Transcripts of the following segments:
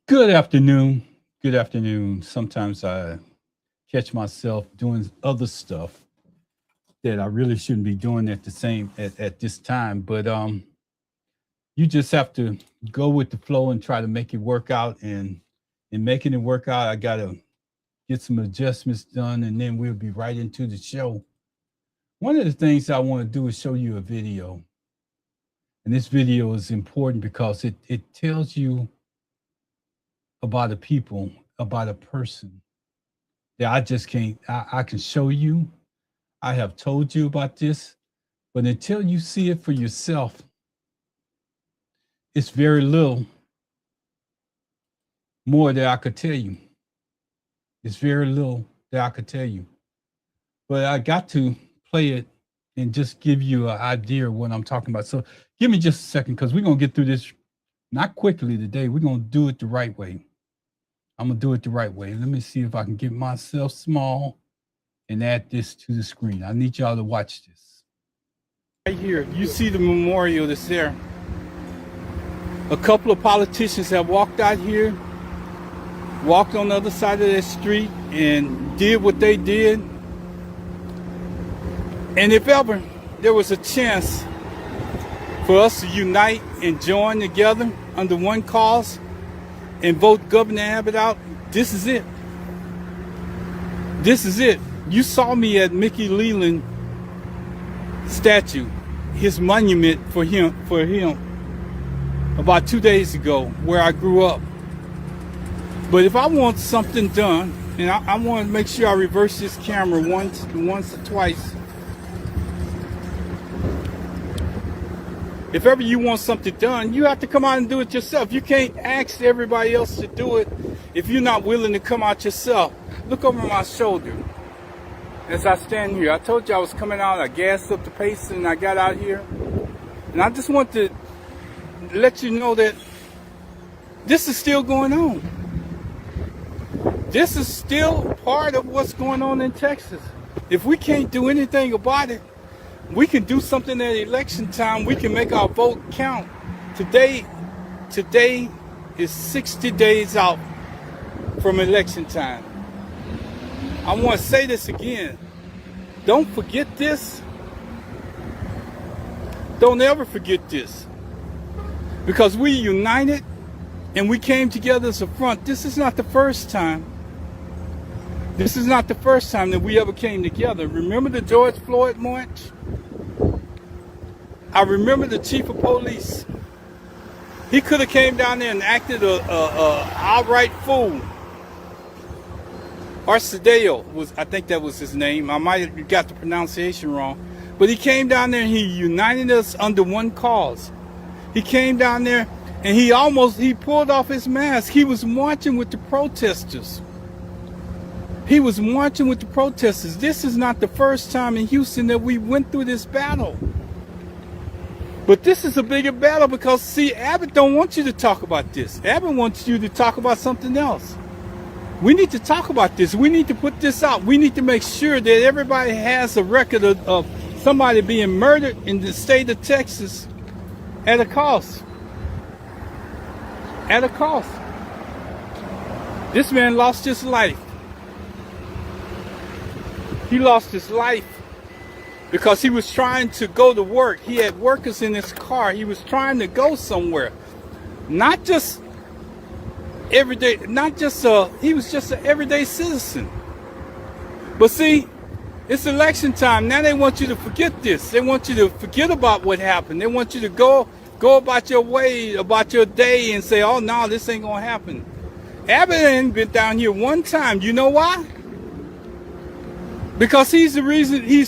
Good afternoon. Good afternoon. Sometimes I catch myself doing other stuff that I really shouldn't be doing at this time. But you just have to go with the flow and try to make it work out. And in making it work out, I gotta get some adjustments done, and then we'll be right into the show. One of the things I want to do is show you a video. And this video is important because it tells you about a people, about a person that I just can't, I can show you. I have told you about this, but until you see it for yourself, it's very little more that I could tell you. It's very little that I could tell you. But I got to play it and just give you an idea of what I'm talking about. So give me just a second, because we're going to get through this not quickly today. We're going to do it the right way. I'm going to do it the right way. Let me see if I can get myself small and add this to the screen. I need y'all to watch this. Right here, you see the memorial that's there. A couple of politicians have walked out here, walked on the other side of that street and did what they did. And if ever there was a chance for us to unite and join together under one cause and vote Governor Abbott out, this is it. This is it. You saw me at Mickey Leland statue, his monument for him about 2 days ago, where I grew up. But if I want something done, and I want to make sure I reverse this camera once or twice. If ever you want something done, you have to come out and do it yourself. You can't ask everybody else to do it if you're not willing to come out yourself. Look over my shoulder as I stand here. I told you I was coming out. I gassed up the pace and I got out here. And I just want to let you know that this is still going on. This is still part of what's going on in Texas. If we can't do anything about it, we can do something at election time. We can make our vote count. Today is 60 days out from election time. I want to say this again. Don't forget this. Don't ever forget this. Because we united and we came together as a front. This is not the first time. This is not the first time that we ever came together. Remember the George Floyd march? I remember the chief of police. He could have came down there and acted a outright fool. Arcedeo I think that was his name. I might have got the pronunciation wrong. But he came down there and he united us under one cause. He came down there and he pulled off his mask. He was marching with the protesters. He was marching with the protesters. This is not the first time in Houston that we went through this battle. But this is a bigger battle because, see, Abbott don't want you to talk about this. Abbott wants you to talk about something else. We need to talk about this. We need to put this out. We need to make sure that everybody has a record of somebody being murdered in the state of Texas at a cost. At a cost. This man lost his life. He lost his life because he was trying to go to work. He had workers in his car. He was trying to go somewhere. Not just everyday, he was just an everyday citizen. But see, it's election time. Now they want you to forget this. They want you to forget about what happened. They want you to go about your way, about your day and say, oh no, this ain't gonna happen. Abbott ain't been down here one time. You know why? Because he's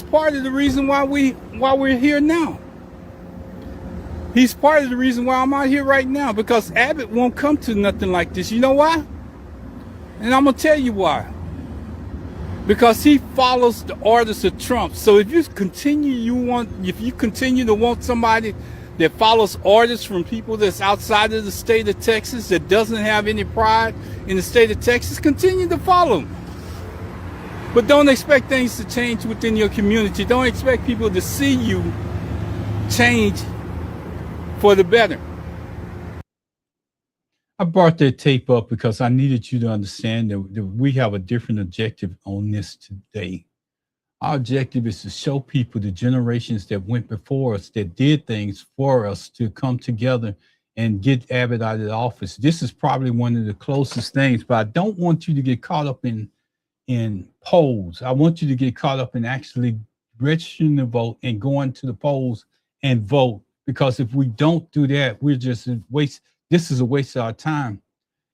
part of the reason why we're here now. He's part of the reason why I'm out here right now, because Abbott won't come to nothing like this. You know why? And I'm gonna tell you why. Because he follows the orders of Trump. So if you continue to want somebody that follows orders from people that's outside of the state of Texas, that doesn't have any pride in the state of Texas, continue to follow him. But don't expect things to change within your community. Don't expect people to see you change for the better. I brought that tape up because I needed you to understand that we have a different objective on this today. Our objective is to show people the generations that went before us that did things for us to come together and get Abbott out of the office. This is probably one of the closest things, but I don't want you to get caught up in polls. I want you to get caught up in actually registering to vote and going to the polls and vote. Because if we don't do that, we're just a waste. This is a waste of our time.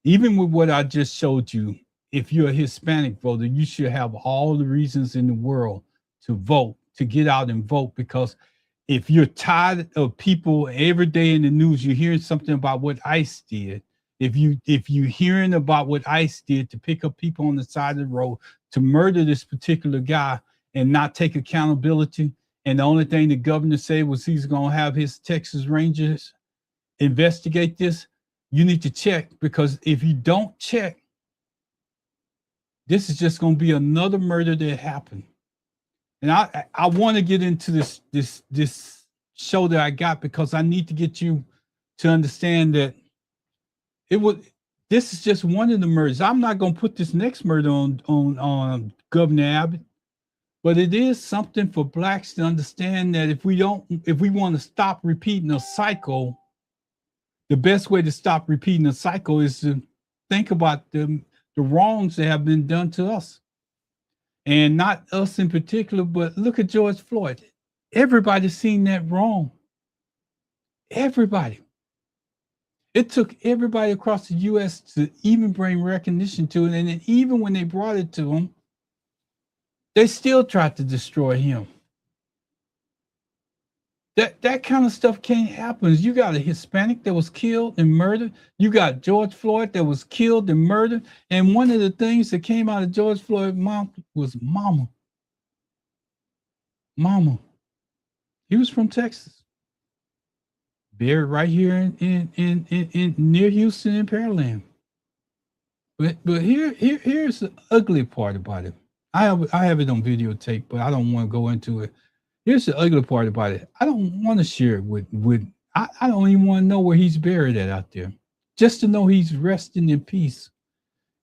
Even with what I just showed you, if you're a Hispanic voter, you should have all the reasons in the world to vote, to get out and vote. Because if you're tired of people every day in the news, you're hearing something about what ICE did. If you're hearing about what ICE did to pick up people on the side of the road to murder this particular guy and not take accountability, and the only thing the governor said was he's going to have his Texas Rangers investigate this, you need to check, because if you don't check, this is just going to be another murder that happened. And I want to get into this show that I got because I need to get you to understand that this is just one of the murders. I'm not going to put this next murder on Governor Abbott, but it is something for blacks to understand that if we want to stop repeating a cycle, the best way to stop repeating a cycle is to think about the wrongs that have been done to us. And not us in particular, but look at George Floyd. Everybody's seen that wrong. Everybody. It took everybody across the U.S. to even bring recognition to it. And then even when they brought it to him, they still tried to destroy him. That kind of stuff can't happen. You got a Hispanic that was killed and murdered. You got George Floyd that was killed and murdered. And one of the things that came out of George Floyd's mouth was mama. Mama. He was from Texas. Buried right here in near Houston in Pearland. But here's the ugly part about it. I have it on videotape, but I don't want to go into it. Here's the ugly part about it. I don't want to share it with I don't even want to know where he's buried at out there. Just to know he's resting in peace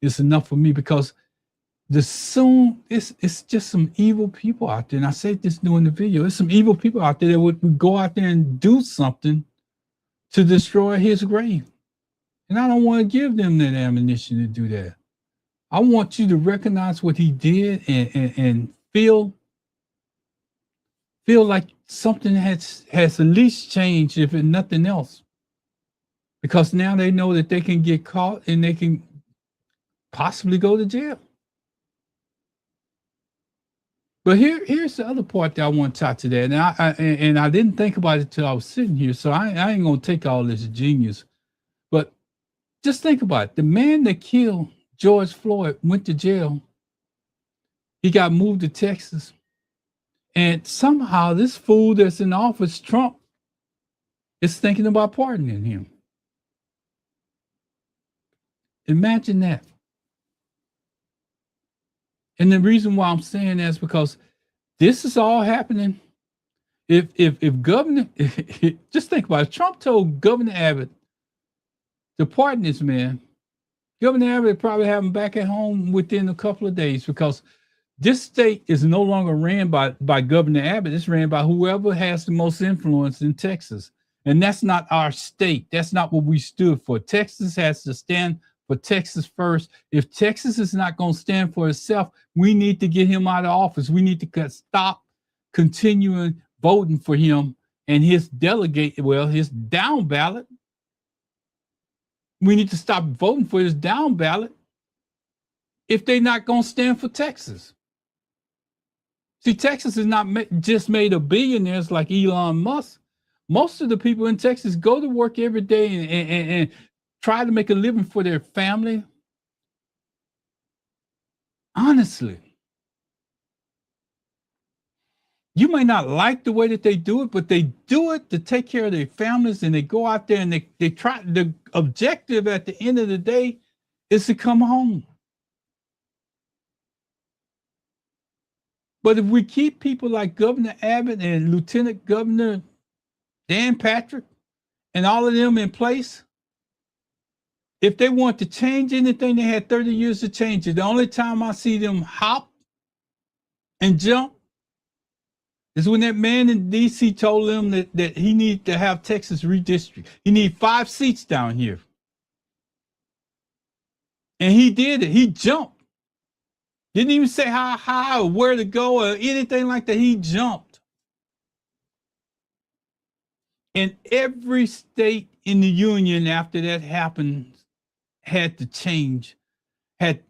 is enough for me, because it's just some evil people out there. And I said this during the video. There's some evil people out there that would go out there and do something to destroy his grave. And I don't want to give them that ammunition to do that. I want you to recognize what he did and feel like something has at least changed, if it's nothing else. Because now they know that they can get caught and they can possibly go to jail. But here's the other part that I want to talk to that. And I didn't think about it till I was sitting here, so I ain't going to take all this genius. But just think about it. The man that killed George Floyd went to jail. He got moved to Texas. And somehow this fool that's in office, Trump, is thinking about pardoning him. Imagine that. And the reason why I'm saying that is because this is all happening. If Governor, just think about it. Trump told Governor Abbott to pardon this man. Governor Abbott probably have him back at home within a couple of days, because this state is no longer ran by Governor Abbott. It's ran by whoever has the most influence in Texas. And that's not our state. That's not what we stood for. Texas has to stand for Texas first. If Texas is not going to stand for itself, we need to get him out of office. We need to stop continuing voting for him and his his down ballot. We need to stop voting for his down ballot if they're not going to stand for Texas. See, Texas is not just made of billionaires like Elon Musk. Most of the people in Texas go to work every day and try to make a living for their family. Honestly. You may not like the way that they do it, but they do it to take care of their families, and they go out there and they try. The objective at the end of the day is to come home. But if we keep people like Governor Abbott and Lieutenant Governor Dan Patrick and all of them in place, If they want to change anything, they had 30 years to change it. The only time I see them hop and jump is when that man in D.C. told them that he needed to have Texas redistrict. He need 5 seats down here. And he did it. He jumped. Didn't even say how high or where to go or anything like that. He jumped. And every state in the union after that happened had to change, had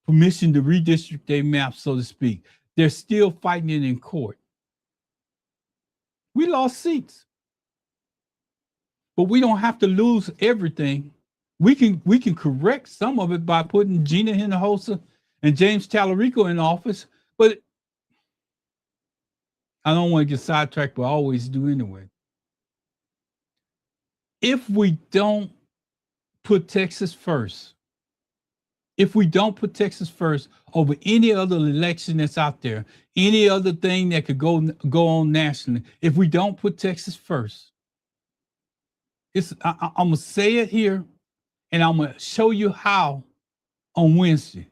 permission to redistrict their map, so to speak. They're still fighting it in court. We lost seats. But we don't have to lose everything. We can correct some of it by putting Gina Hinojosa and James Tallarico in office. But I don't want to get sidetracked, but I always do anyway. If we don't put Texas first, over any other election that's out there, any other thing that could go on nationally, if we don't put Texas first, I'm going to say it here, and I'm going to show you how on Wednesday.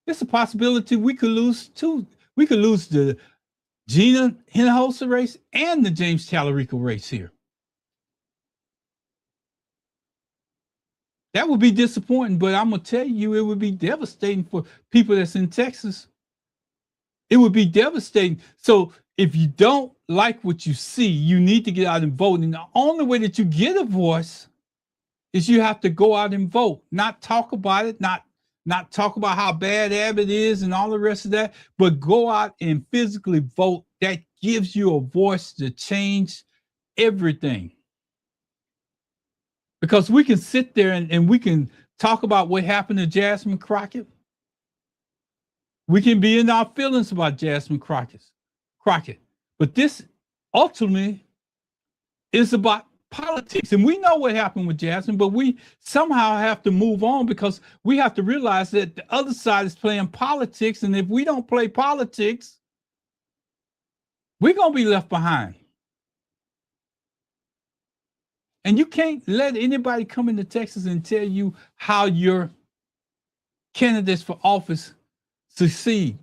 It's a possibility we could lose too. We could lose the Gina Hinojosa race and the James Tallarico race here. That would be disappointing, but I'm going to tell you, it would be devastating for people that's in Texas. It would be devastating. So if you don't like what you see, you need to get out and vote. And the only way that you get a voice is you have to go out and vote, not talk about it, not talk about how bad Abbott is and all the rest of that, but go out and physically vote. That gives you a voice to change everything. Because we can sit there and we can talk about what happened to Jasmine Crockett. We can be in our feelings about Jasmine Crockett. But this ultimately is about politics. And we know what happened with Jasmine, but we somehow have to move on because we have to realize that the other side is playing politics. And if we don't play politics, we're going to be left behind. And you can't let anybody come into Texas and tell you how your candidates for office succeed.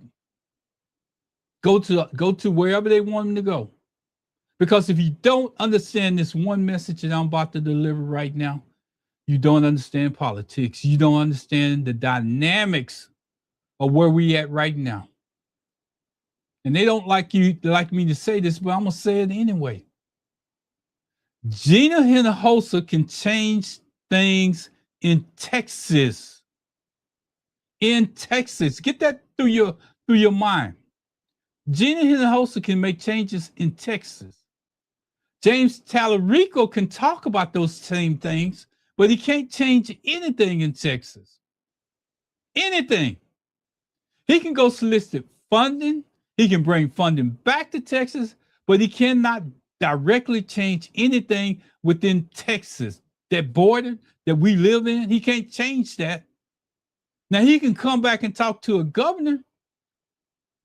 Go to wherever they want them to go. Because if you don't understand this one message that I'm about to deliver right now, you don't understand politics. You don't understand the dynamics of where we at right now. And they don't like me to say this, but I'm going to say it anyway. Gina Hinojosa can change things in Texas. In Texas. Get that through your mind. Gina Hinojosa can make changes in Texas. James Tallarico can talk about those same things, but he can't change anything in Texas. Anything. He can go solicit funding. He can bring funding back to Texas, but he cannot directly change anything within Texas. That border that we live in, he can't change that. Now, he can come back and talk to a governor,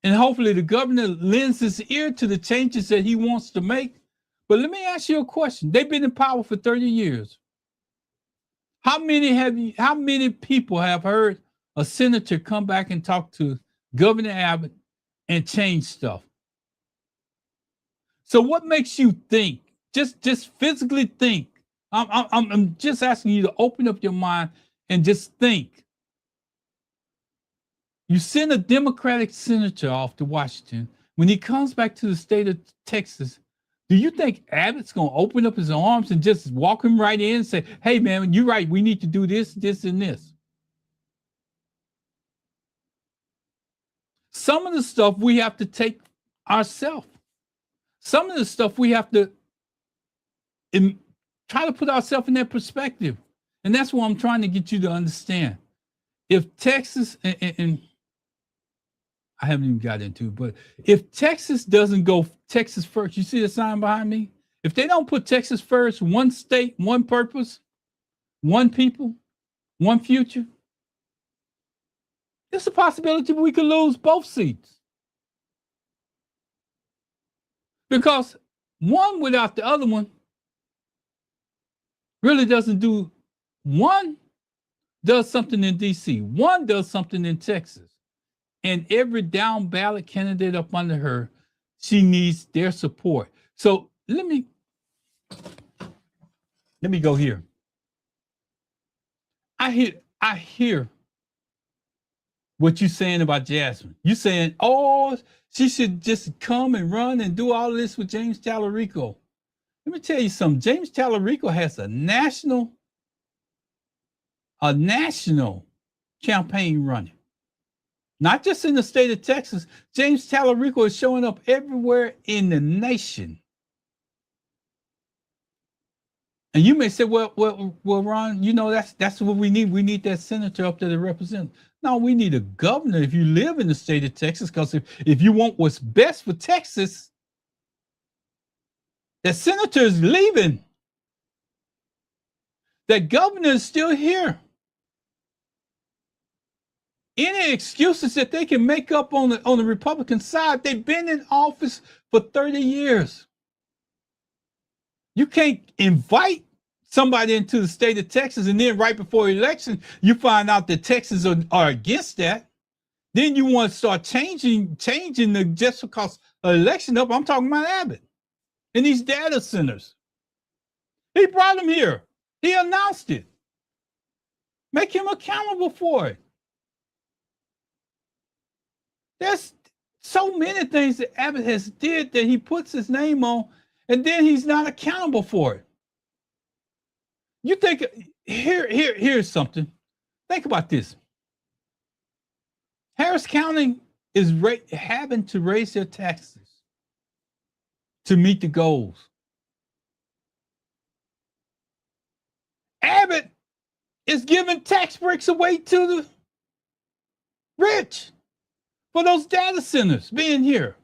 and hopefully the governor lends his ear to the changes that he wants to make. But let me ask you a question. They've been in power for 30 years. How many people have heard a senator come back and talk to Governor Abbott and change stuff? So what makes you think? Just physically think. I'm just asking you to open up your mind and just think. You send a Democratic senator off to Washington. When he comes back to the state of Texas, do you think Abbott's going to open up his arms and just walk him right in and say, hey, man, you're right. We need to do this, this, and this? Some of the stuff we have to take ourselves. Some of the stuff we have to try to put ourselves in that perspective. And that's what I'm trying to get you to understand. If Texas, and I haven't even got into it, but if Texas doesn't go Texas first, you see the sign behind me? If they don't put Texas first, one state, one purpose, one people, one future, there's a possibility we could lose both seats. Because one without the other one really doesn't do one does something in D.C., one does something in Texas, and every down ballot candidate up under her, she needs their support. So let me go here. I hear what you're saying about Jasmine. You saying, oh, she should just come and run and do all of this with James Tallarico. Let me tell you something. James Tallarico has a national campaign running. Not just in the state of Texas. James Tallarico is showing up everywhere in the nation. And you may say, well, Ron, you know, that's what we need. We need that senator up there to represent. No, we need a governor if you live in the state of Texas, because if you want what's best for Texas, that senator is leaving. That governor is still here. Any excuses that they can make up on the Republican side, they've been in office for 30 years. You can't invite somebody into the state of Texas and then right before election, you find out that Texans are against that. Then you want to start changing the just because of election up. I'm talking about Abbott and these data centers. He brought them here. He announced it. Make him accountable for it. There's so many things that Abbott has did that he puts his name on, and then he's not accountable for it. You think, here's something. Think about this. Harris County is having to raise their taxes to meet the goals. Abbott is giving tax breaks away to the rich for those data centers being here.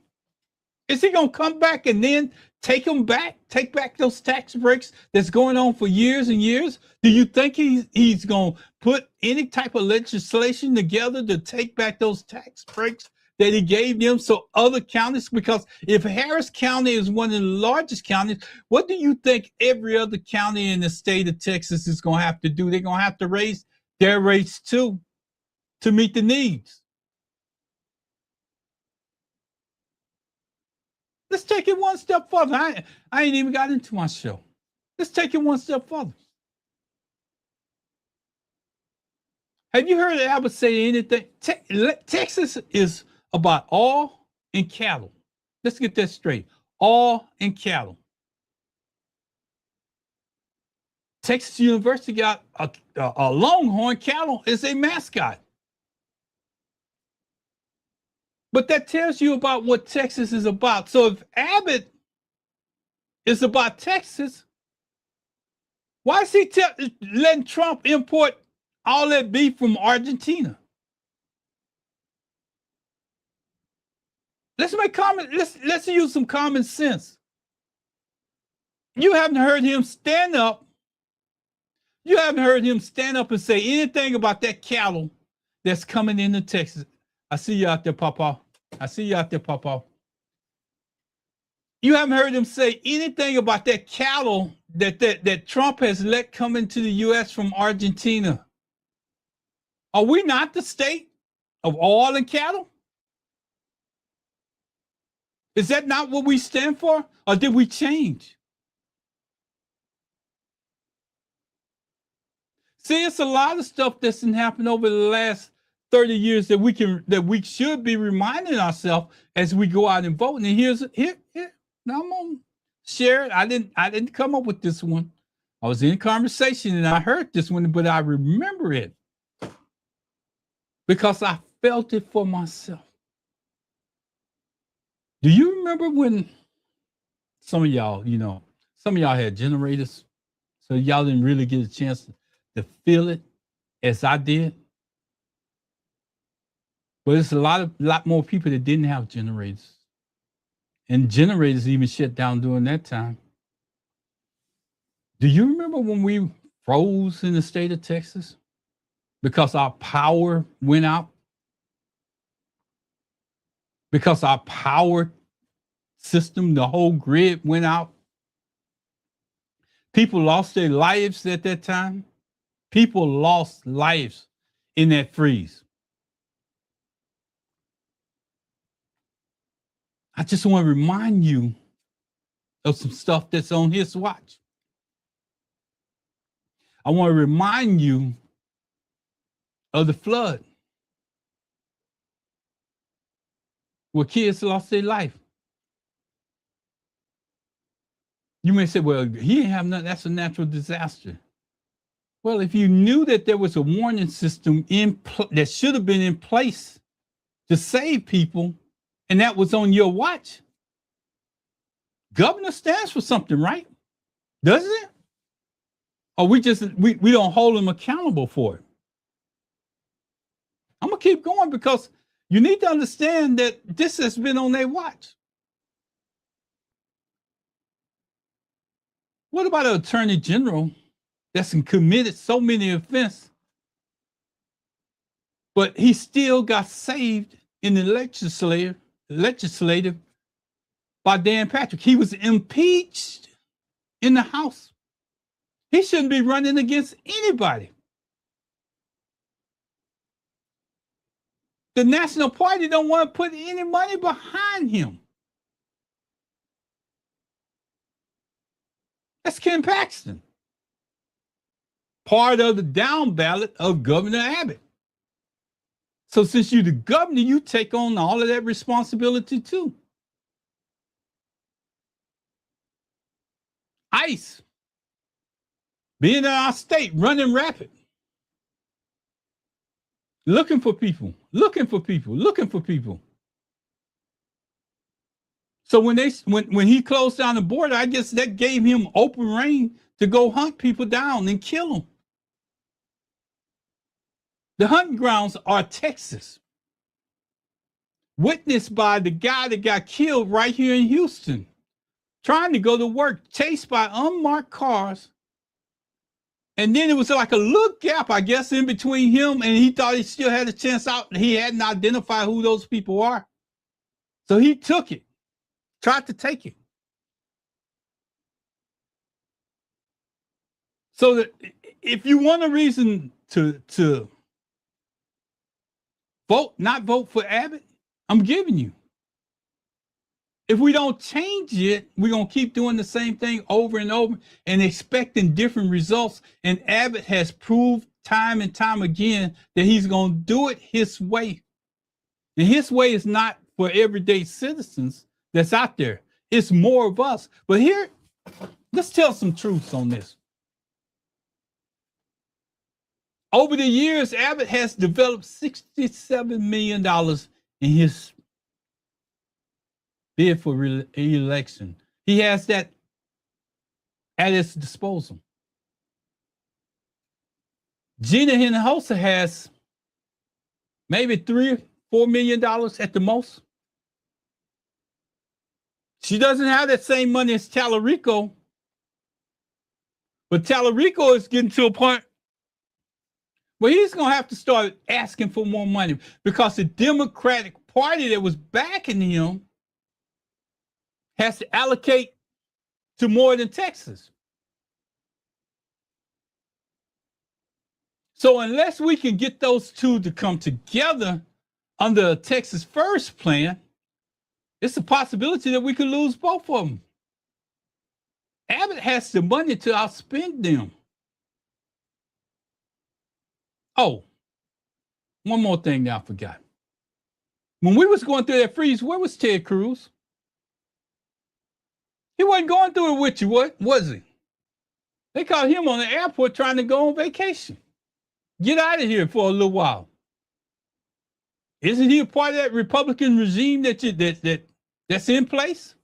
Is he going to come back and then take back those tax breaks that's going on for years and years? Do you think he's going to put any type of legislation together to take back those tax breaks that he gave them so other counties? Because if Harris County is one of the largest counties, what do you think every other county in the state of Texas is going to have to do? They're going to have to raise their rates too to meet the needs. Let's take it one step further. I ain't even got into my show. Let's take it one step further. Have you heard Abbott say anything? Texas is about oil and cattle. Let's get that straight. Oil and cattle. Texas University got a longhorn cattle as a mascot. But that tells you about what Texas is about. So if Abbott is about Texas, why is he letting Trump import all that beef from Argentina? Let's use some common sense. You haven't heard him stand up. You haven't heard him stand up and say anything about that cattle that's coming into Texas. I see you out there, Papa. I see you out there, Papa. You haven't heard him say anything about that cattle that Trump has let come into the U.S. from Argentina. Are we not the state of oil and cattle? Is that not what we stand for? Or did we change? See, it's a lot of stuff that's been happening over the last 30 years that we should be reminding ourselves as we go out and vote. And here. Now I'm gonna share it. I didn't come up with this one. I was in a conversation and I heard this one, but I remember it because I felt it for myself. Do you remember when some of y'all had generators, so y'all didn't really get a chance to feel it as I did? But there's a lot more people that didn't have generators. And generators even shut down during that time. Do you remember when we froze in the state of Texas because our power went out? Because our power system, the whole grid went out? People lost their lives at that time. People lost lives in that freeze. I just want to remind you of some stuff that's on his watch. I want to remind you of the flood where kids lost their life. You may say, well, he didn't have nothing. That's a natural disaster. Well, if you knew that there was a warning system that should have been in place to save people, and that was on your watch, governor stands for something, right? Doesn't it? Or we don't hold him accountable for it. I'm gonna keep going because you need to understand that this has been on their watch. What about an attorney general that's committed so many offenses, but he still got saved in the legislative by Dan Patrick? He was impeached in the House. He shouldn't be running against anybody. The National Party don't want to put any money behind him. That's Ken Paxton, part of the down ballot of Governor Abbott. So since you're the governor, you take on all of that responsibility too. ICE, being in our state, running rapid, looking for people. So when he closed down the border, I guess that gave him open reign to go hunt people down and kill them. The hunting grounds are Texas, witnessed by the guy that got killed right here in Houston, trying to go to work, chased by unmarked cars. And then it was like a little gap, I guess, in between him, and he thought he still had a chance out. He hadn't identified who those people are. So he took it, tried to take it. So that if you want a reason to not vote for Abbott, I'm giving you. If we don't change it, we're going to keep doing the same thing over and over and expecting different results. And Abbott has proved time and time again that he's going to do it his way. And his way is not for everyday citizens that's out there. It's more of us. But here, let's tell some truths on this. Over the years, Abbott has developed $67 million in his bid for re-election. He has that at his disposal. Gina Hinojosa has maybe $3 or $4 million at the most. She doesn't have that same money as Tallarico, but Tallarico is getting to a point where he's going to have to start asking for more money because the Democratic Party that was backing him has to allocate to more than Texas. So unless we can get those two to come together under a Texas First plan, it's a possibility that we could lose both of them. Abbott has the money to outspend them. Oh, one more thing that I forgot. When we was going through that freeze, where was Ted Cruz? He wasn't going through it with you, was he? They caught him on the airport trying to go on vacation. Get out of here for a little while. Isn't he a part of that Republican regime that's in place?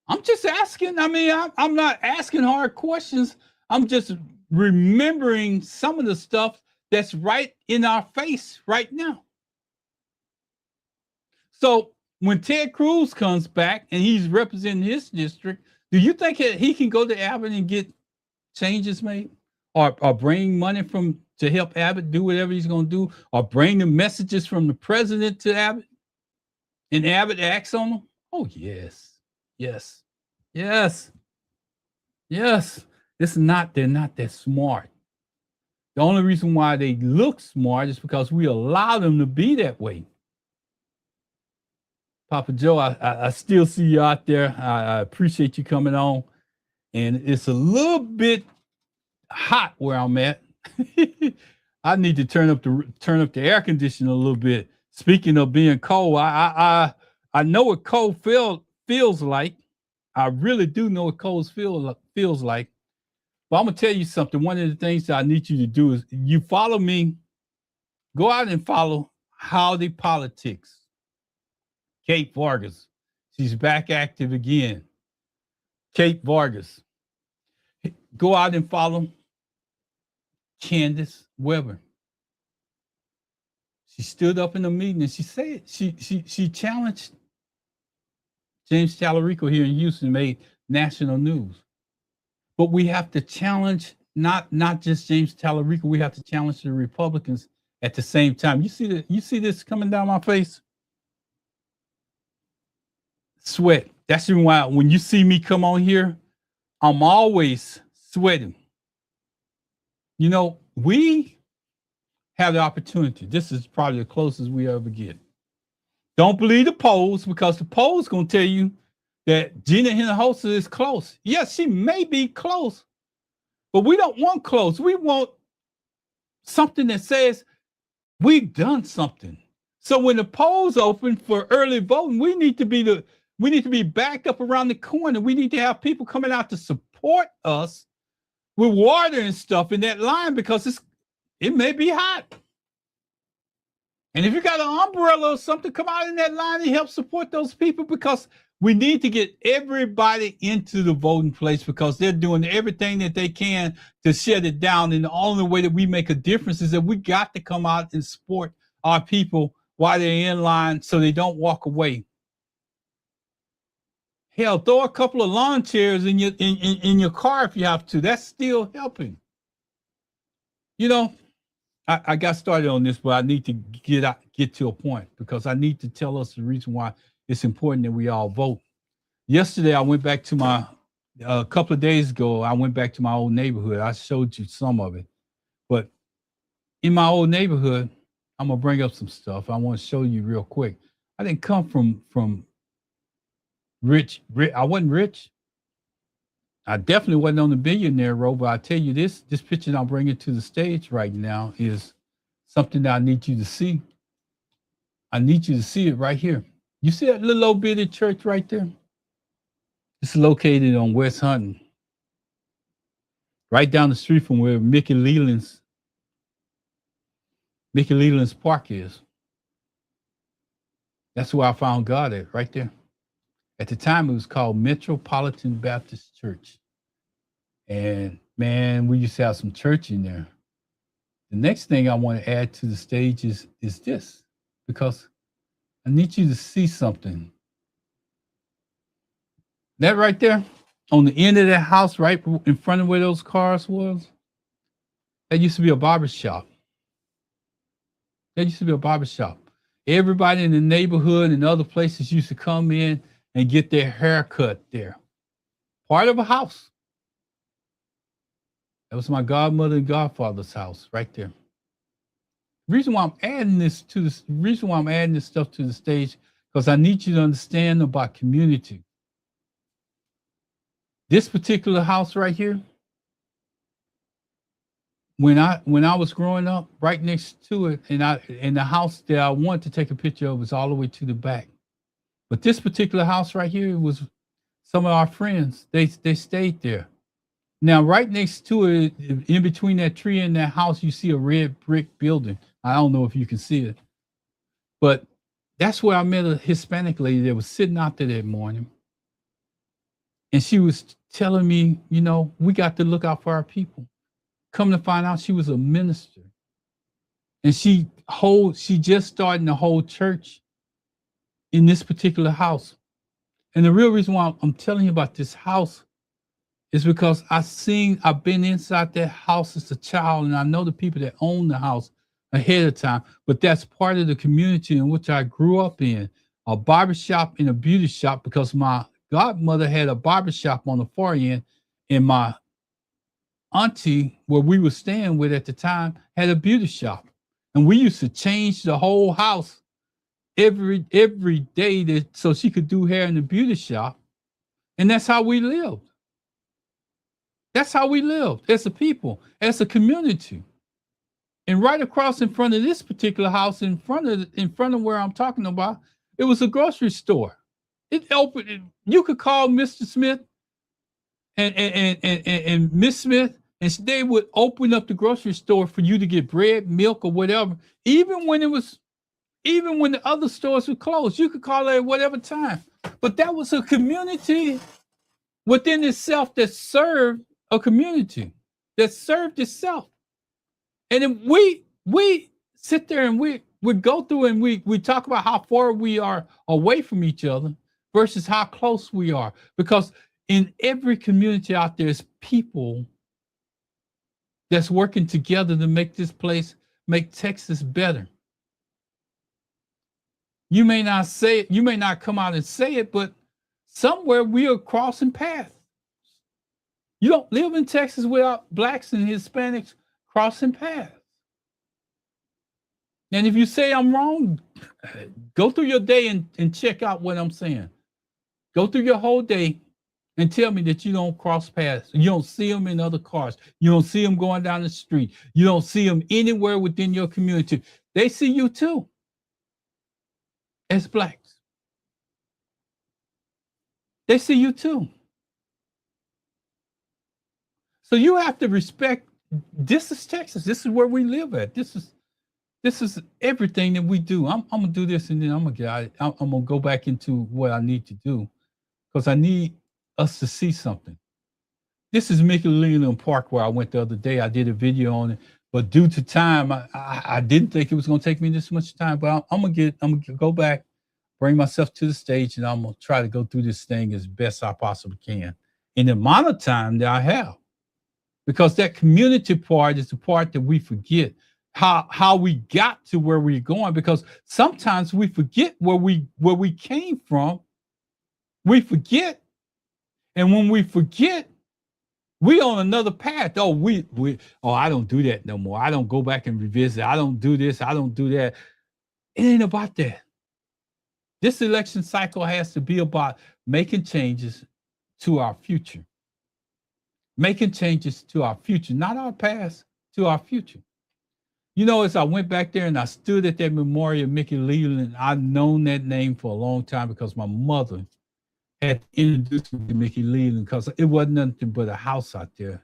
I'm just asking. I mean, I'm not asking hard questions. I'm just remembering some of the stuff that's right in our face right now. So when Ted Cruz comes back and he's representing his district, do you think he can go to Abbott and get changes made, or bring money to help Abbott do whatever he's going to do, or bring the messages from the president to Abbott, and Abbott acts on them? Oh yes, yes, yes, yes. They're not that smart. The only reason why they look smart is because we allow them to be that way. Papa Joe, I still see you out there. I appreciate you coming on. And it's a little bit hot where I'm at. I need to turn up the air conditioner a little bit. Speaking of being cold, I know what cold feels like. I really do know what cold feels like. But I'm gonna tell you something. One of the things that I need you to do is you follow me. Go out and follow Howdy Politics. Kate Vargas, she's back active again. Kate Vargas. Go out and follow Candace Weber. She stood up in the meeting and she said she challenged James Tallarico here in Houston, made national news. But we have to challenge not just James Tallarico. We have to challenge the Republicans at the same time. You see this coming down my face? Sweat. That's the reason why when you see me come on here, I'm always sweating. You know, we have the opportunity. This is probably the closest we ever get. Don't believe the polls, because the polls going to tell you that Gina Hinojosa is close. Yes, she may be close, but we don't want close. We want something that says we've done something. So when the polls open for early voting, we need to be backed up around the corner. We need to have people coming out to support us with water and stuff in that line, because it may be hot. And if you got an umbrella or something, come out in that line and help support those people, because we need to get everybody into the voting place, because they're doing everything that they can to shut it down. And the only way that we make a difference is that we got to come out and support our people while they're in line so they don't walk away. Hell, throw a couple of lawn chairs in your car if you have to. That's still helping. You know, I got started on this, but I need to get to a point, because I need to tell us the reason why it's important that we all vote. Yesterday, I went back to a couple of days ago, I went back to my old neighborhood. I showed you some of it. But in my old neighborhood, I'm going to bring up some stuff I want to show you real quick. I didn't come from rich. I wasn't rich. I definitely wasn't on the billionaire road, but I tell you this picture I'm bringing to the stage right now is something that I need you to see. I need you to see it right here. You see that little old bitty church right there? It's located on West Hunting, right down the street from where Mickey Leland's park is. That's where I found God at, right there. At the time, it was called Metropolitan Baptist Church. And man, we used to have some church in there. The next thing I want to add to the stage is this, because I need you to see something. That right there, on the end of that house, right in front of where those cars was, that used to be a barber shop. Everybody in the neighborhood and other places used to come in and get their hair cut there. Part of a house. That was my godmother and godfather's house right there. The reason why I'm adding this stuff to the stage, because I need you to understand about community. This particular house right here, when I was growing up, right next to it, and the house that I wanted to take a picture of was all the way to the back. But this particular house right here was some of our friends. They stayed there. Now, right next to it, in between that tree and that house, you see a red brick building. I don't know if you can see it, but that's where I met a Hispanic lady that was sitting out there that morning. And she was telling me, you know, we got to look out for our people. Come to find out, she was a minister. And she just started the whole church in this particular house. And the real reason why I'm telling you about this house is because I've been inside that house as a child, and I know the people that own the house ahead of time, but that's part of the community in which I grew up in, a barbershop and a beauty shop, because my godmother had a barbershop on the far end, and my auntie where we were staying with at the time had a beauty shop, and we used to change the whole house every day so she could do hair in the beauty shop, and that's how we lived. That's how we lived as a people, as a community. And right across in front of this particular house, in front of where I'm talking about, it was a grocery store. It opened. You could call Mr. Smith and Miss Smith, and they would open up the grocery store for you to get bread, milk, or whatever. Even when the other stores were closed, you could call it at whatever time. But that was a community within itself that served a community, that served itself. And then we sit there and we go through and we talk about how far we are away from each other versus how close we are. Because in every community out there is people that's working together to make this place, make Texas better. You may not say it, you may not come out and say it, but somewhere we are crossing paths. You don't live in Texas without blacks and Hispanics crossing paths. And if you say I'm wrong, go through your day and check out what I'm saying. Go through your whole day and tell me that you don't cross paths. You don't see them in other cars. You don't see them going down the street. You don't see them anywhere within your community. They see you too, as blacks. They see you too. So you have to respect, this is Texas. This is where we live at. This is everything that we do. I'm gonna do this, and then I'm gonna go back into what I need to do, because I need us to see something. This is Mickey Leland Park where I went the other day. I did a video on it, but due to time, I didn't think it was gonna take me this much time. But I'm gonna go back, bring myself to the stage, and I'm gonna try to go through this thing as best I possibly can in the amount of time that I have. Because that community part is the part that we forget, how we got to where we're going, because sometimes we forget where we came from. We forget, and when we forget, we on another path. Oh, I don't do that no more. I don't go back and revisit. I don't do this. I don't do that. It ain't about that. This election cycle has to be about making changes to our future. Making changes to our future, not our past, to our future. You know, as I went back there and I stood at that memorial, Mickey Leland, I've known that name for a long time because my mother had introduced me to Mickey Leland, because it wasn't nothing but a house out there.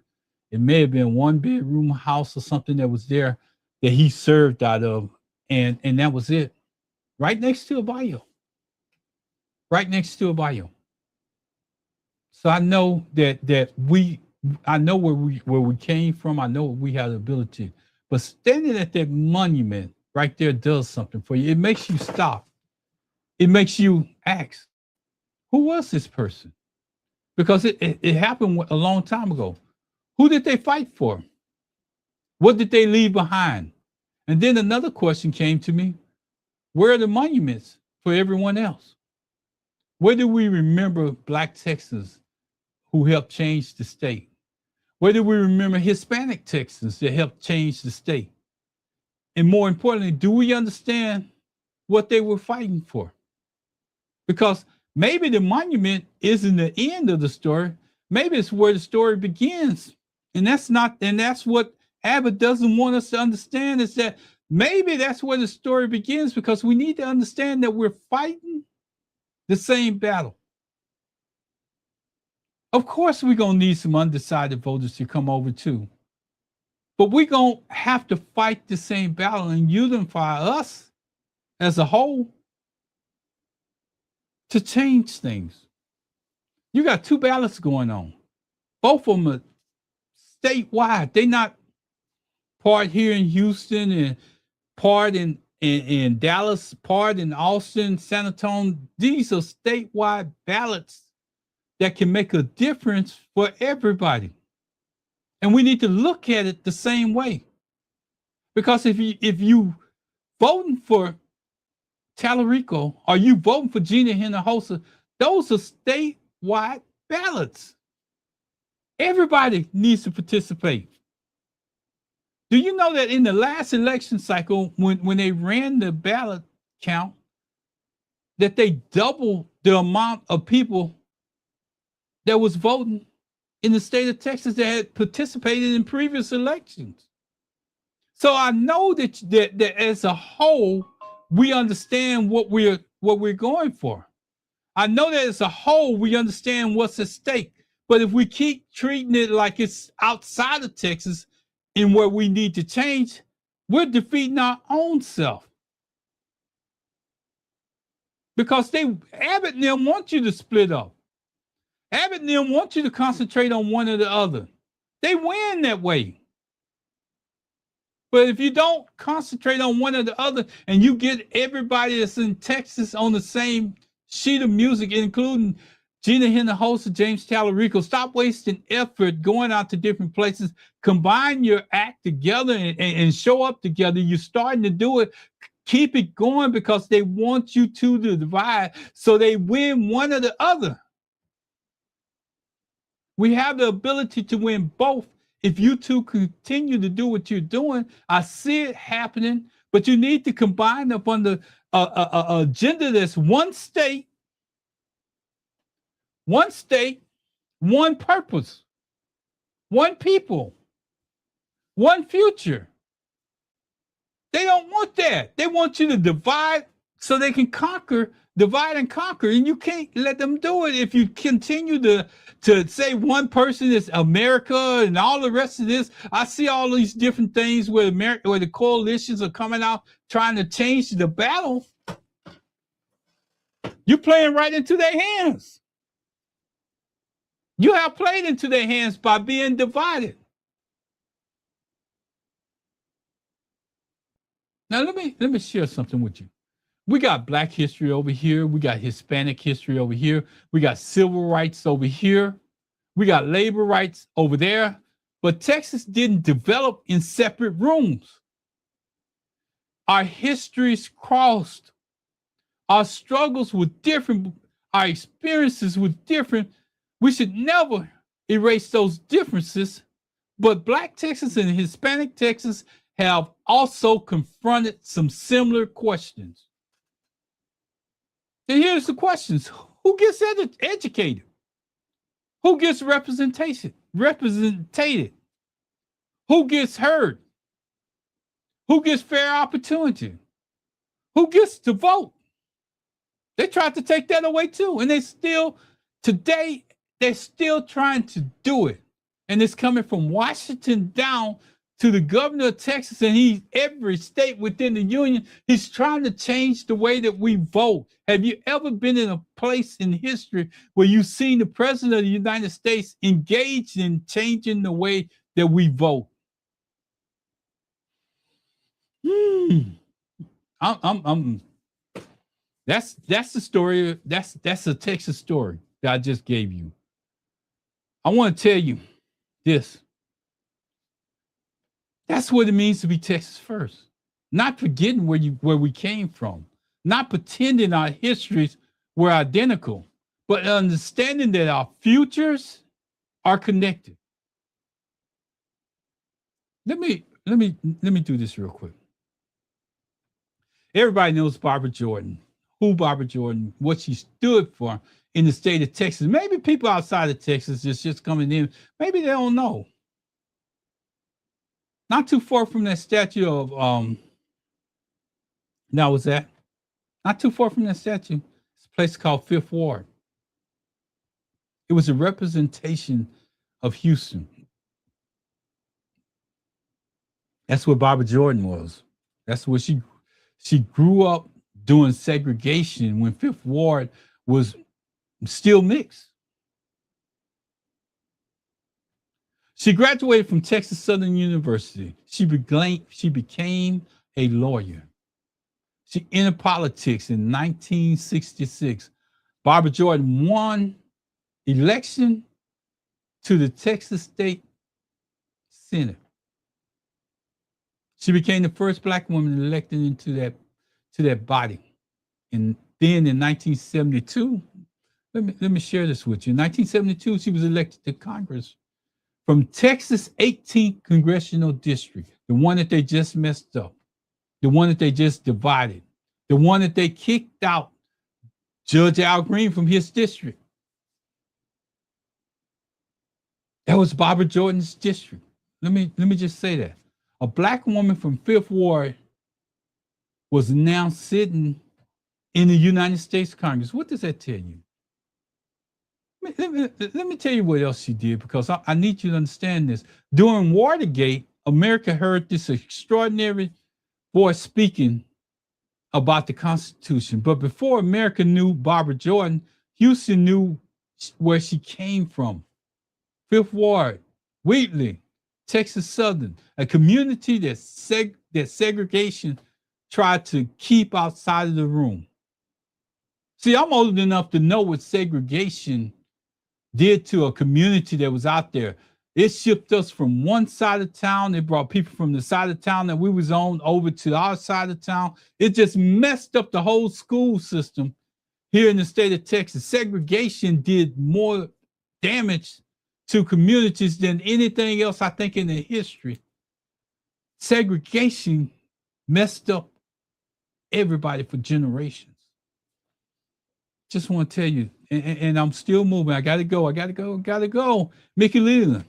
It may have been one bedroom house or something that was there that he served out of, and that was it. Right next to a bayou. Right next to a bayou. So I know I know where we came from. I know we had the ability, but standing at that monument right there does something for you. It makes you stop. It makes you ask, who was this person? Because it happened a long time ago. Who did they fight for? What did they leave behind? And then another question came to me: where are the monuments for everyone else? Where do we remember Black Texans who helped change the state? Where do we remember Hispanic Texans that helped change the state? And more importantly, do we understand what they were fighting for? Because maybe the monument isn't the end of the story. Maybe it's where the story begins. And that's what Abbott doesn't want us to understand, is that maybe that's where the story begins, because we need to understand that we're fighting the same battle. Of course, we're going to need some undecided voters to come over too. But we're going to have to fight the same battle and unify us as a whole to change things. You got two ballots going on. Both of them are statewide. They're not part here in Houston and part in Dallas, part in Austin, San Antonio. These are statewide ballots that can make a difference for everybody. And we need to look at it the same way. Because if you voting for Tallarico or you voting for Gina Hinojosa, those are statewide ballots. Everybody needs to participate. Do you know that in the last election cycle, when they ran the ballot count, that they doubled the amount of people that was voting in the state of Texas that had participated in previous elections? So I know that as a whole, we understand what we're going for. I know that as a whole, we understand what's at stake. But if we keep treating it like it's outside of Texas and where we need to change, we're defeating our own self. Because Abbott and them want you to split up. Abbott and them want you to concentrate on one or the other. They win that way. But if you don't concentrate on one or the other and you get everybody that's in Texas on the same sheet of music, including Gina Hinojosa, James Tallarico, stop wasting effort going out to different places. Combine your act together and show up together. You're starting to do it. Keep it going because they want you to divide so they win one or the other. We have the ability to win both. If you two continue to do what you're doing, I see it happening, but you need to combine up on the agenda that's one state, one purpose, one people, one future. They don't want that. They want you to divide so they can divide and conquer. And you can't let them do it if you continue to say one person is America and all the rest of this. I see all these different things where the coalitions are coming out trying to change the battle. You're playing right into their hands. You have played into their hands by being divided. Now let me share something with you. We got Black history over here. We got Hispanic history over here. We got civil rights over here. We got labor rights over there. But Texas didn't develop in separate rooms. Our histories crossed. Our struggles were different. Our experiences were different. We should never erase those differences. But Black Texas and Hispanic Texas have also confronted some similar questions. And here's the questions. Who gets educated? Who gets represented? Who gets heard? Who gets fair opportunity? Who gets to vote? They tried to take that away too. And today, they're still trying to do it. And it's coming from Washington down to the governor of Texas, and every state within the union, he's trying to change the way that we vote. Have you ever been in a place in history where you've seen the president of the United States engaged in changing the way that we vote? That's the story. That's a Texas story that I just gave you. I want to tell you this. That's what it means to be Texas first. Not forgetting where we came from. Not pretending our histories were identical, but understanding that our futures are connected. Let me do this real quick. Everybody knows Barbara Jordan, what she stood for in the state of Texas. Maybe people outside of Texas just coming in, maybe they don't know. Not too far from that statue of not too far from that statue. It's a place called Fifth Ward. It was a representation of Houston. That's what Barbara Jordan was. That's what she grew up doing segregation when Fifth Ward was still mixed. She graduated from Texas Southern University. She became a lawyer. She entered politics in 1966. Barbara Jordan won election to the Texas State Senate. She became the first Black woman elected into that body. And then in 1972, let me share this with you. In 1972, she was elected to Congress from Texas 18th Congressional District, the one that they just messed up, the one that they just divided, the one that they kicked out Judge Al Green from his district. That was Barbara Jordan's district. Let me just say that. A black woman from Fifth Ward was now sitting in the United States Congress. What does that tell you? Let me tell you what else she did, because I need you to understand this. During Watergate, America heard this extraordinary voice speaking about the Constitution. But before America knew Barbara Jordan, Houston knew where she came from. Fifth Ward, Wheatley, Texas Southern, a community that segregation tried to keep outside of the room. See, I'm old enough to know what segregation did to a community that was out there. It shipped us from one side of town. It brought people from the side of town that we was on over to our side of town. It just messed up the whole school system here in the state of Texas. Segregation did more damage to communities than anything else, I think, in the history. Segregation messed up everybody for generations. Just want to tell you, and I'm still moving. I got to go. Mickey Leland.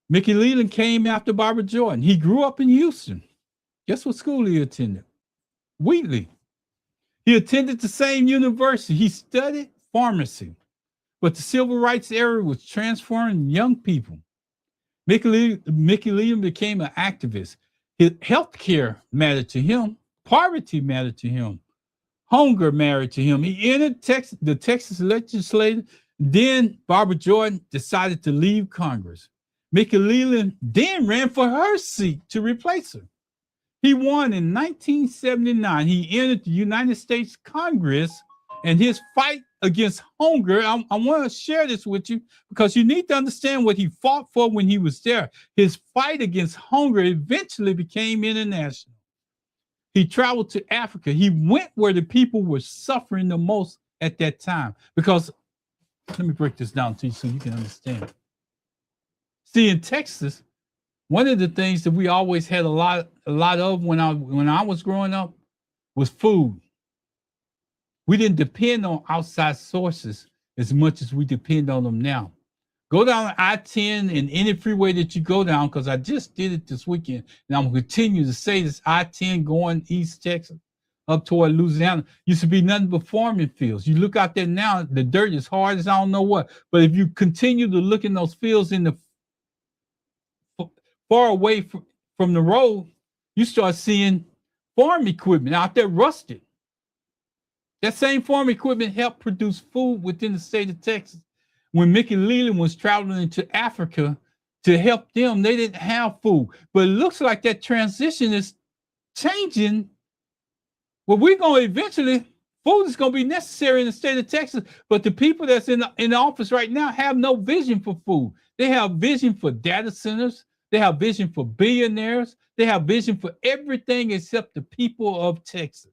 Mickey Leland came after Barbara Jordan. He grew up in Houston. Guess what school he attended? Wheatley. He attended the same university. He studied pharmacy. But the civil rights era was transforming young people. Mickey Leland became an activist. His health care mattered to him. Poverty mattered to him. Hunger mattered to him. He entered the Texas legislature. Then Barbara Jordan decided to leave Congress. Mickey Leland then ran for her seat to replace her. He won in 1979. He entered the United States Congress, and his fight against hunger, I want to share this with you because you need to understand what he fought for when he was there. His fight against hunger eventually became international. He traveled to Africa. He went where the people were suffering the most at that time. Because, let me break this down to you so you can understand. See, in Texas, one of the things that we always had a lot of when I was growing up was food. We didn't depend on outside sources as much as we depend on them now. Go down I-10 and any freeway that you go down, because I just did it this weekend, and I'm going to continue to say this. I-10 going East Texas up toward Louisiana used to be nothing but farming fields. You look out there now, the dirt is hard as I don't know what. But if you continue to look in those fields in the far away from the road, you start seeing farm equipment out there rusted. That same farm equipment helped produce food within the state of Texas. When Mickey Leland was traveling into Africa to help them, they didn't have food. But it looks like that transition is changing. Well, we're going to eventually, food is going to be necessary in the state of Texas. But the people that's in the office right now have no vision for food. They have vision for data centers. They have vision for billionaires. They have vision for everything except the people of Texas.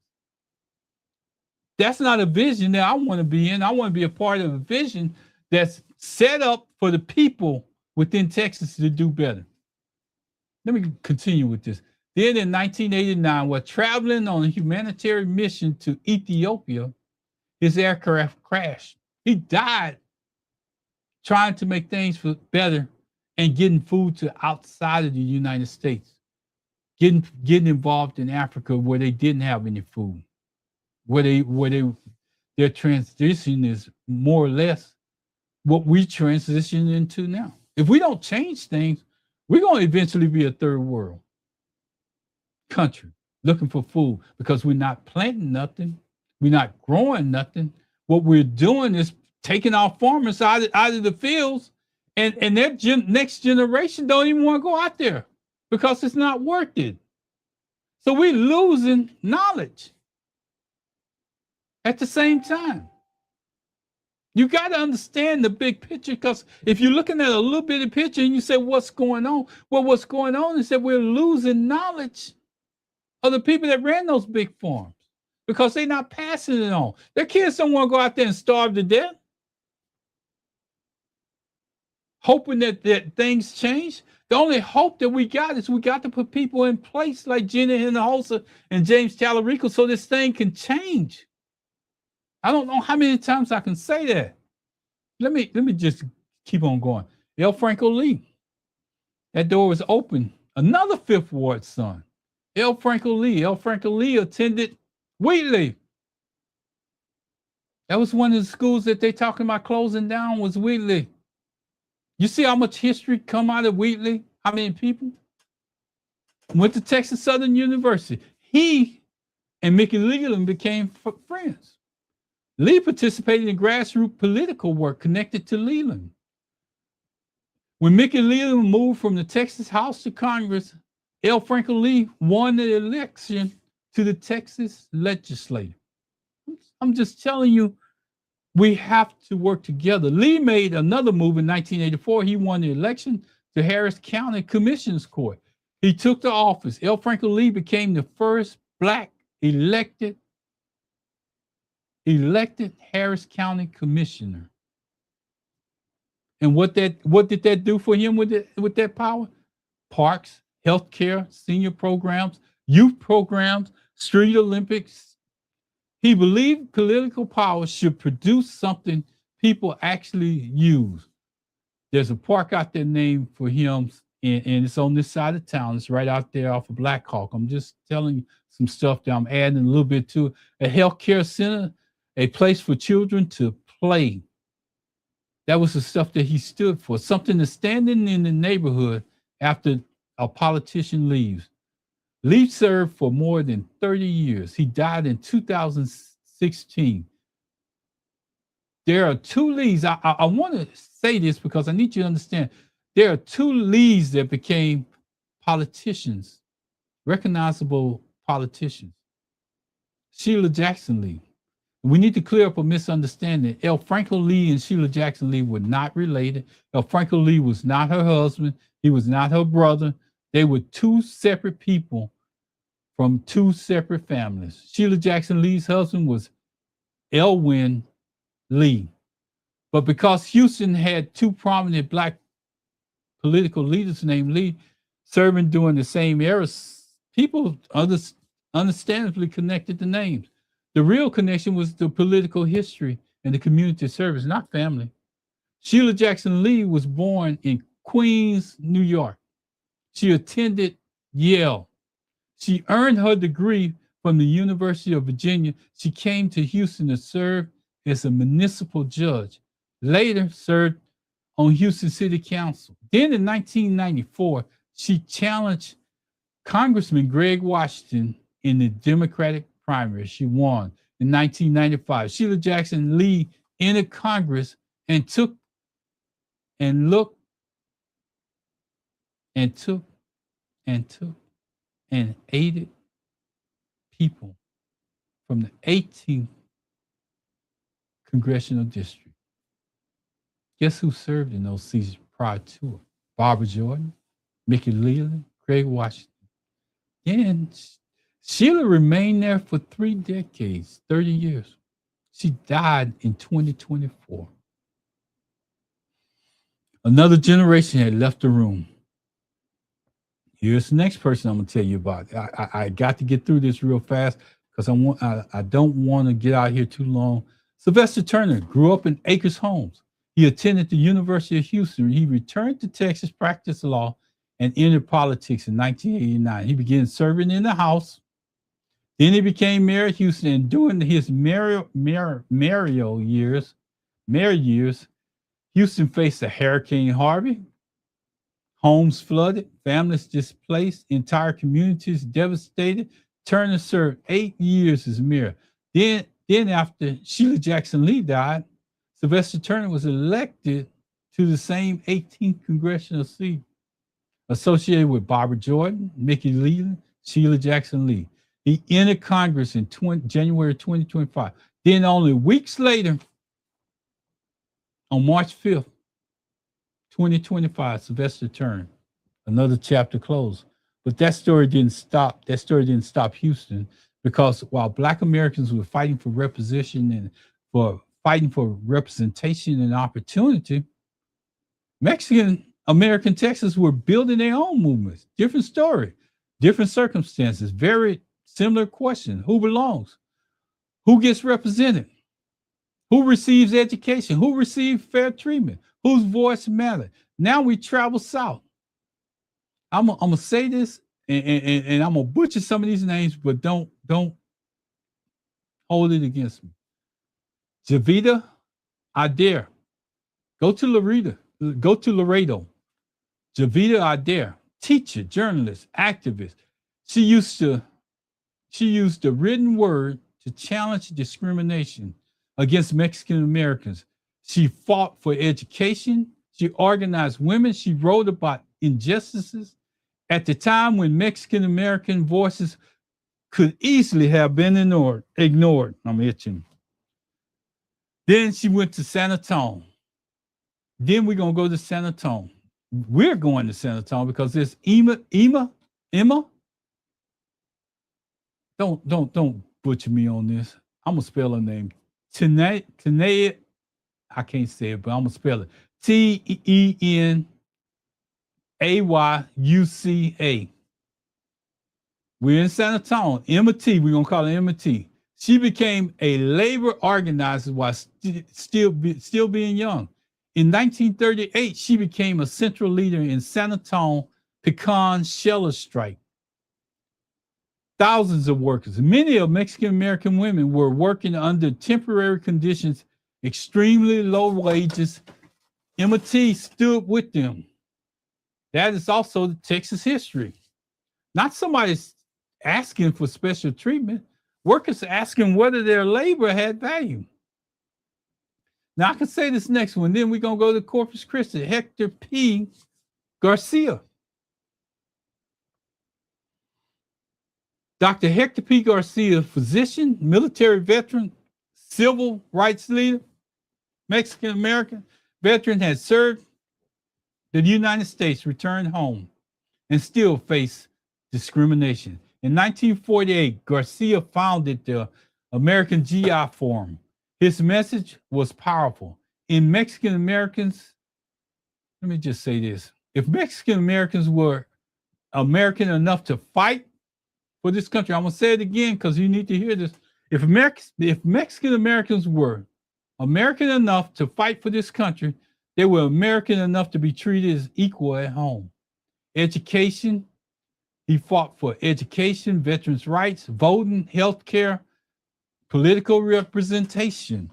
That's not a vision that I want to be in. I want to be a part of a vision that's set up for the people within Texas to do better. Let me continue with this. Then in 1989, while traveling on a humanitarian mission to Ethiopia, his aircraft crashed. He died trying to make things better and getting food to outside of the United States, getting involved in Africa where they didn't have any food, where their transition is more or less what we transition into now. If we don't change things, we're going to eventually be a third world country looking for food because we're not planting nothing. We're not growing nothing. What we're doing is taking our farmers out of the fields, and their next generation don't even want to go out there because it's not worth it. So we're losing knowledge at the same time. You got to understand the big picture, because if you're looking at a little bit of picture and you say, what's going on? Well, what's going on is that we're losing knowledge of the people that ran those big farms because they're not passing it on. Their kids don't want to go out there and starve to death. hoping that things change. The only hope that we got is we got to put people in place like Gina Hinojosa and James Tallarico so this thing can change. I don't know how many times I can say that. Let me just keep on going. L. Franco Lee. That door was open. Another Fifth Ward son. L. Franco Lee. L. Franco Lee attended Wheatley. That was one of the schools that they talking about closing down was Wheatley. You see how much history come out of Wheatley? How many people? Went to Texas Southern University. He and Mickey Leland became friends. Lee participated in grassroots political work connected to Leland. When Mickey Leland moved from the Texas House to Congress, L. Franco Lee won the election to the Texas legislature. I'm just telling you, we have to work together. Lee made another move in 1984. He won the election to Harris County Commissioners Court. He took the office. L. Franco Lee became the first Black elected Harris County Commissioner. And what did that do for him with that power? Parks, healthcare, senior programs, youth programs, street Olympics. He believed political power should produce something people actually use. There's a park out there named for him, and it's on this side of town. It's right out there off of Black Hawk. I'm just telling you some stuff that I'm adding a little bit to. A healthcare center, a place for children to play. That was the stuff that he stood for, something that's standing in the neighborhood after a politician leaves. Lee served for more than 30 years. He died in 2016. There are two Lees. I want to say this because I need you to understand. There are two Lees that became politicians, recognizable politicians. Sheila Jackson Lee. We need to clear up a misunderstanding. L. Franco Lee and Sheila Jackson Lee were not related. L. Franco Lee was not her husband. He was not her brother. They were two separate people from two separate families. Sheila Jackson Lee's husband was Elwyn Lee. But because Houston had two prominent Black political leaders named Lee serving during the same era, people understandably connected the names. The real connection was the political history and the community service, not family. Sheila Jackson Lee was born in Queens, New York. She attended Yale. She earned her degree from the University of Virginia. She came to Houston to serve as a municipal judge. Later served on Houston City Council. Then in 1994, she challenged Congressman Greg Washington in the Democratic primary. She won in 1995. Sheila Jackson Lee entered Congress and took and aided people from the 18th Congressional District. Guess who served in those seats prior to her? Barbara Jordan, Mickey Leland, Craig Washington. Then Sheila remained there for 3 decades, 30 years. She died in 2024. Another generation had left the room. Here's the next person I'm going to tell you about. I got to get through this real fast because I don't want to get out here too long. Sylvester Turner grew up in Acres Homes. He attended the University of Houston. He returned to Texas, practiced law, and entered politics in 1989. He began serving in the House. Then he became mayor of Houston, and during his mayor years, Houston faced a Hurricane Harvey, homes flooded, families displaced, entire communities devastated. Turner served 8 years as mayor. Then after Sheila Jackson Lee died, Sylvester Turner was elected to the same 18th congressional seat associated with Barbara Jordan, Mickey Leland, Sheila Jackson Lee. He entered Congress in January 2025. Then only weeks later, on March 5th, 2025, Sylvester Turner, another chapter closed. But that story didn't stop. That story didn't stop Houston, because while Black Americans were fighting for representation and for fighting for representation and opportunity, Mexican American Texans were building their own movements. Different story, different circumstances, very similar question. Who belongs? Who gets represented? Who receives education? Who receives fair treatment? Whose voice matters? Now we travel south. I'm gonna say this, and I'm gonna butcher some of these names, but don't hold it against me. Jovita Idar. Go to Laredo. Go to Laredo. Jovita Idar, teacher, journalist, activist. She used the written word to challenge discrimination against Mexican Americans. She fought for education. She organized women. She wrote about injustices at the time when Mexican American voices could easily have been ignored. I'm itching. Then she went to San Antonio. Then we're going to go to San Antonio. We're going to San Antonio because there's Irma. Don't butcher me on this. I'm going to spell her name. Tenayuca. I can't say it, but I'm going to spell it. Tenayuca. We're in San Antonio. Irma T. We're going to call her Irma T. She became a labor organizer while still being young. In 1938, she became a central leader in San Antonio pecan sheller strike. Thousands of workers, many of Mexican American women, were working under temporary conditions, extremely low wages. Irma T stood with them. That is also the Texas history. Not somebody asking for special treatment. Workers asking whether their labor had value. Now I can say this next one. Then we're going to go to Corpus Christi. Hector P. García. Dr. Hector P. García, physician, military veteran, civil rights leader, Mexican American veteran, had served the United States, returned home, and still faced discrimination. In 1948, García founded the American GI Forum. His message was powerful. In Mexican Americans, let me just say this. If Mexican Americans were American enough to fight for this country, I'm going to say it again because you need to hear this. If Mexican Americans were American enough to fight for this country, they were American enough to be treated as equal at home. Education, he fought for education, veterans' rights, voting, health care, political representation.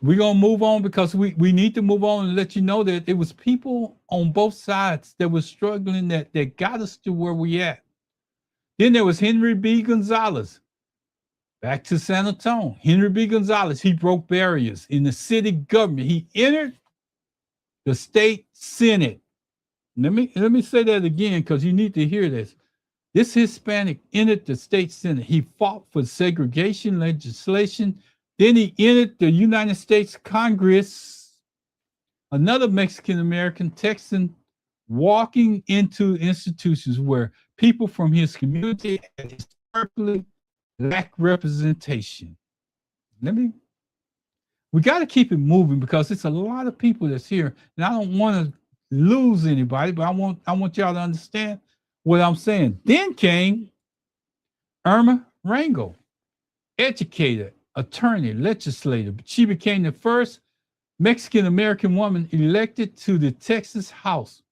We're going to move on because we need to move on and let you know that it was people on both sides that were struggling that got us to where we at. Then there was Henry B. González. Back to San Antonio. Henry B. González, he broke barriers in the city government. He entered the state senate. Let me say that again because you need to hear this. This Hispanic entered the state senate. He fought for segregation legislation. Then he entered the United States Congress. Another Mexican American Texan walking into institutions where people from his community had historically lacked representation. We got to keep it moving because it's a lot of people that's here, and I don't want to lose anybody, but I want y'all to understand what I'm saying. Then came Irma Rangel, educator, attorney, legislator. She became the first Mexican American woman elected to the Texas House.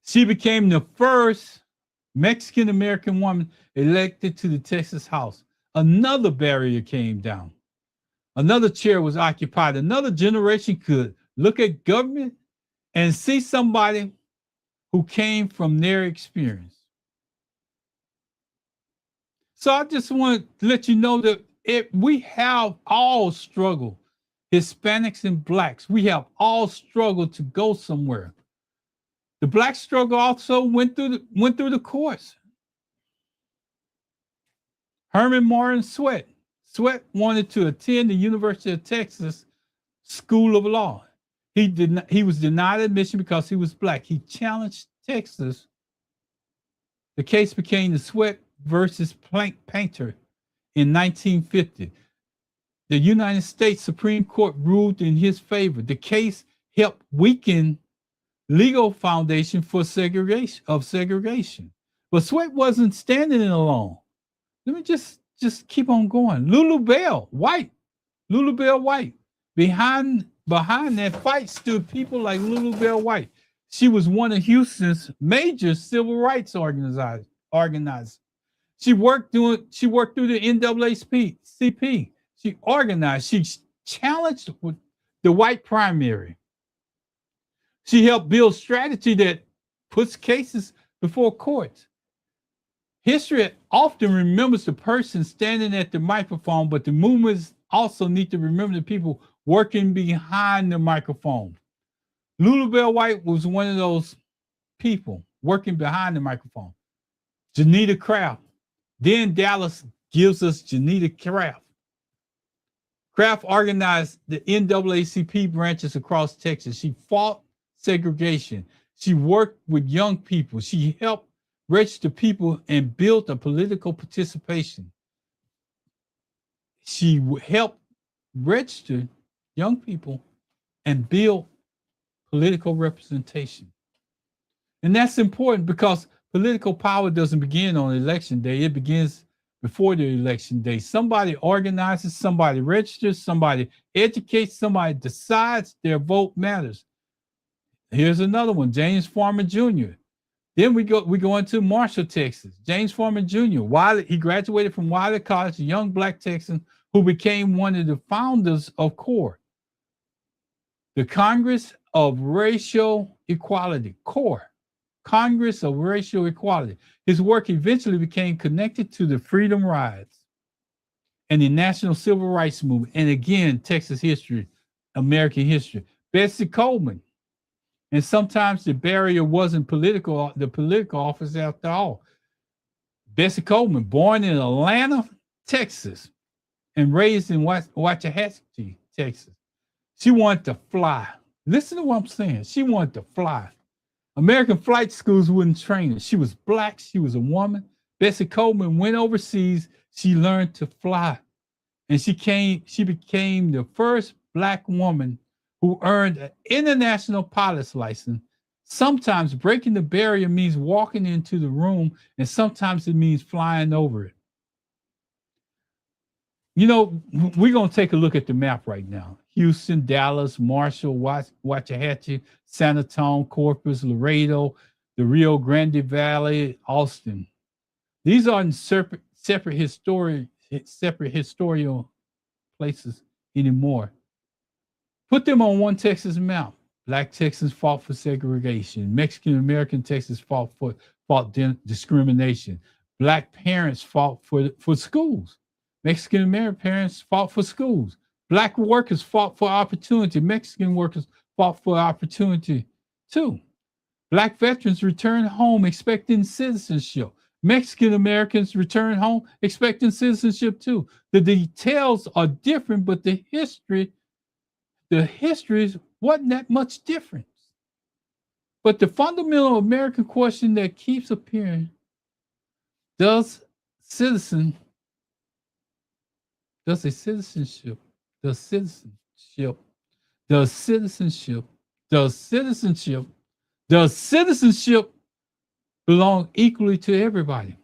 She became the first Mexican American woman elected to the Texas House. Another barrier came down. Another chair was occupied. Another generation could look at government and see somebody who came from their experience. So I just want to let you know that we have all struggled, Hispanics and Blacks. We have all struggled to go somewhere. The Black struggle also went through the courts. Heman Sweatt. Sweatt wanted to attend the University of Texas School of Law. He was denied admission because he was Black. He challenged Texas. The case became the Sweatt versus Plank Painter in 1950. The United States Supreme Court ruled in his favor. The case helped weaken legal foundation for segregation. But Sweatt wasn't standing alone. Let me just keep on going. Lulu Belle, white. Lulu Belle White. Behind that fight stood people like Lulu Belle White. She was one of Houston's major civil rights organizers. She worked through the NAACP. She organized. She challenged the white primary. She helped build strategy that puts cases before courts. History often remembers the person standing at the microphone, but the movements also need to remember the people working behind the microphone. Lulu Belle White was one of those people working behind the microphone. Juanita Craft. Then Dallas gives us Juanita Craft. Craft organized the NAACP branches across Texas. She fought segregation. She worked with young people. She helped register people and built a political participation. She helped register young people and build political representation. And that's important because political power doesn't begin on election day. It begins before the election day. Somebody organizes, somebody registers, somebody educates, somebody decides their vote matters. Here's another one, James Farmer Jr. Then we go into Marshall, Texas. James Farmer Jr. He graduated from Wiley College, a young black Texan who became one of the founders of CORE, the Congress of Racial Equality, CORE, Congress of Racial Equality. His work eventually became connected to the Freedom Rides and the National Civil Rights Movement. And again, Texas history, American history. Bessie Coleman. And sometimes the barrier wasn't the political office after all. Bessie Coleman, born in Atlanta, Texas, and raised in Waxahachie, Texas. She wanted to fly. Listen to what I'm saying. She wanted to fly. American flight schools wouldn't train her. She was black. She was a woman. Bessie Coleman went overseas. She learned to fly. And she became the first black woman who earned an international pilot's license. Sometimes breaking the barrier means walking into the room, and sometimes it means flying over it. You know, we're going to take a look at the map right now. Houston, Dallas, Marshall, Waxahachie, San Antonio, Corpus, Laredo, the Rio Grande Valley, Austin. These aren't separate historical places anymore. Put them on one Texas map. Black Texans fought for segregation. Mexican American Texans fought discrimination. Black parents fought for schools. Mexican American parents fought for schools. Black workers fought for opportunity. Mexican workers fought for opportunity too. Black veterans returned home expecting citizenship. Mexican Americans returned home expecting citizenship too. The details are different, but the histories wasn't that much different. But the fundamental American question that keeps appearing, does citizenship belong equally to everybody?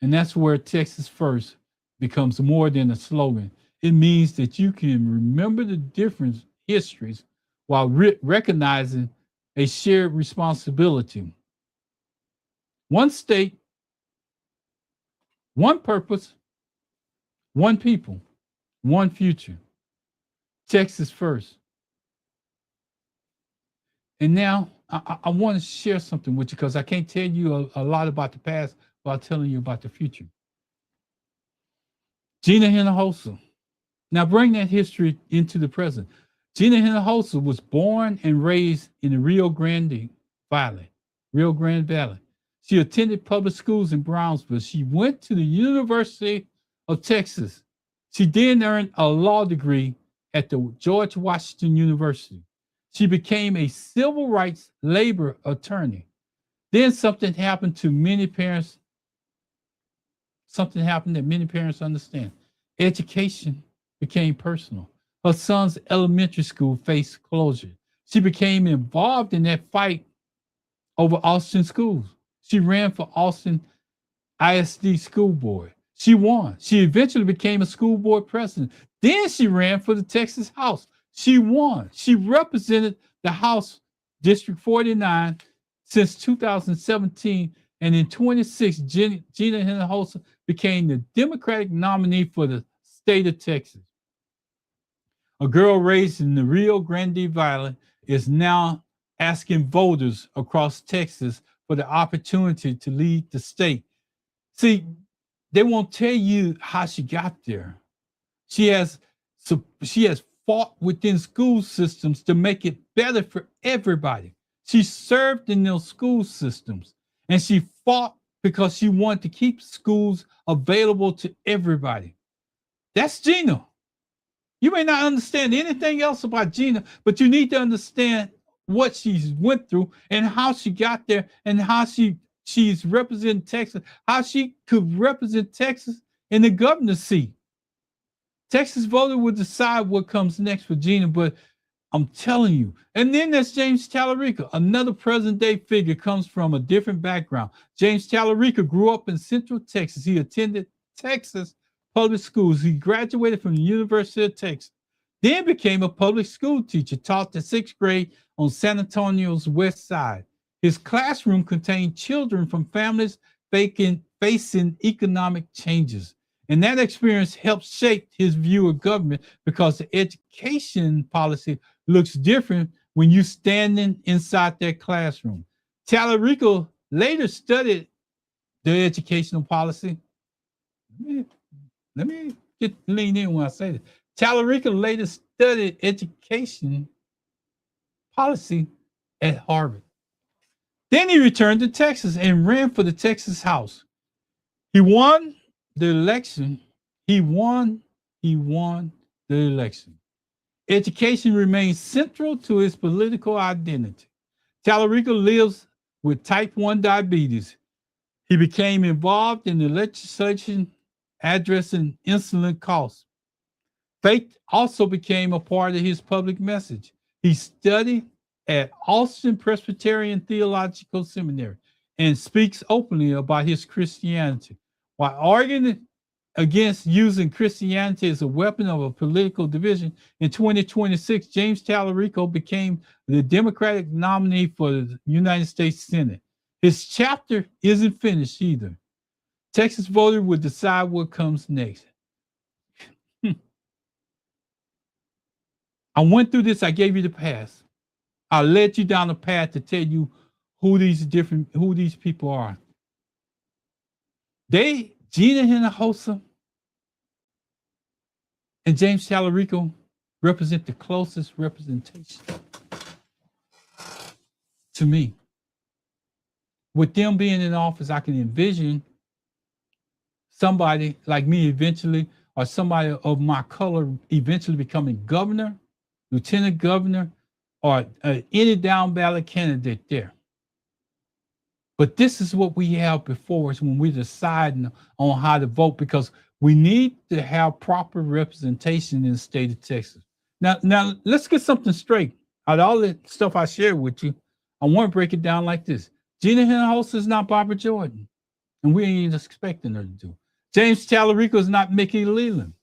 And that's where Texas First becomes more than a slogan. It means that you can remember the different histories while recognizing a shared responsibility. One state, one purpose, one people, one future. Texas First. And now I want to share something with you because I can't tell you a lot about the past without telling you about the future. Gina Hinojosa. Now bring that history into the present. Gina Hinojosa was born and raised in the Rio Grande Valley. She attended public schools in Brownsville. She went to the University of Texas. She then earned a law degree at the George Washington University. She became a civil rights labor attorney. Then something happened to many parents something happened that many parents understand. Education became personal. Her son's elementary school faced closure. She became involved in that fight over Austin schools. She ran for Austin ISD school board. She won. She eventually became a school board president. Then she ran for the Texas House. She won. She represented the House District 49 since 2017. And in 26, Gina Hinojosa became the Democratic nominee for the state of Texas. A girl raised in the Rio Grande Valley is now asking voters across Texas for the opportunity to lead the state. See, they won't tell you how she got there. She has fought within school systems to make it better for everybody. She served in those school systems, and she fought because she wanted to keep schools available to everybody. That's Gina. You may not understand anything else about Gina, but you need to understand what she's went through and how she got there and how she's representing Texas, how she could represent Texas in the governor's seat. Texas voters will decide what comes next for Gina, but I'm telling you. And then there's James Tallarico, another present-day figure, comes from a different background. James Tallarico grew up in Central Texas. He attended Texas public schools. He graduated from the University of Texas, then became a public school teacher, taught the 6th grade on San Antonio's west side. His classroom contained children from families facing economic changes. And that experience helped shape his view of government because the education policy looks different when you're standing inside that classroom. Tallarico later studied the educational policy. Let me lean in when I say this. Tallarico later studied education policy at Harvard. Then he returned to Texas and ran for the Texas House. He won the election. He won the election. Education remains central to his political identity. Tallarico lives with type 1 diabetes. He became involved in the legislation addressing insulin costs. Faith also became a part of his public message. He studied at Austin Presbyterian Theological Seminary and speaks openly about his Christianity. While arguing against using Christianity as a weapon of a political division, in 2026, James Tallarico became the Democratic nominee for the United States Senate. His chapter isn't finished either. Texas voters will decide what comes next. I went through this. I gave you the past. I led you down the path to tell you who these people are. Gina Hinojosa and James Tallarico represent the closest representation to me. With them being in office, I can envision somebody like me eventually, or somebody of my color eventually becoming governor, lieutenant governor, or any down ballot candidate there. But this is what we have before us when we're deciding on how to vote, because we need to have proper representation in the state of Texas. Now let's get something straight. Out of all the stuff I shared with you, I want to break it down like this. Gina Hinojosa is not Barbara Jordan, and we ain't expecting her to do. James Tallarico is not Mickey Leland.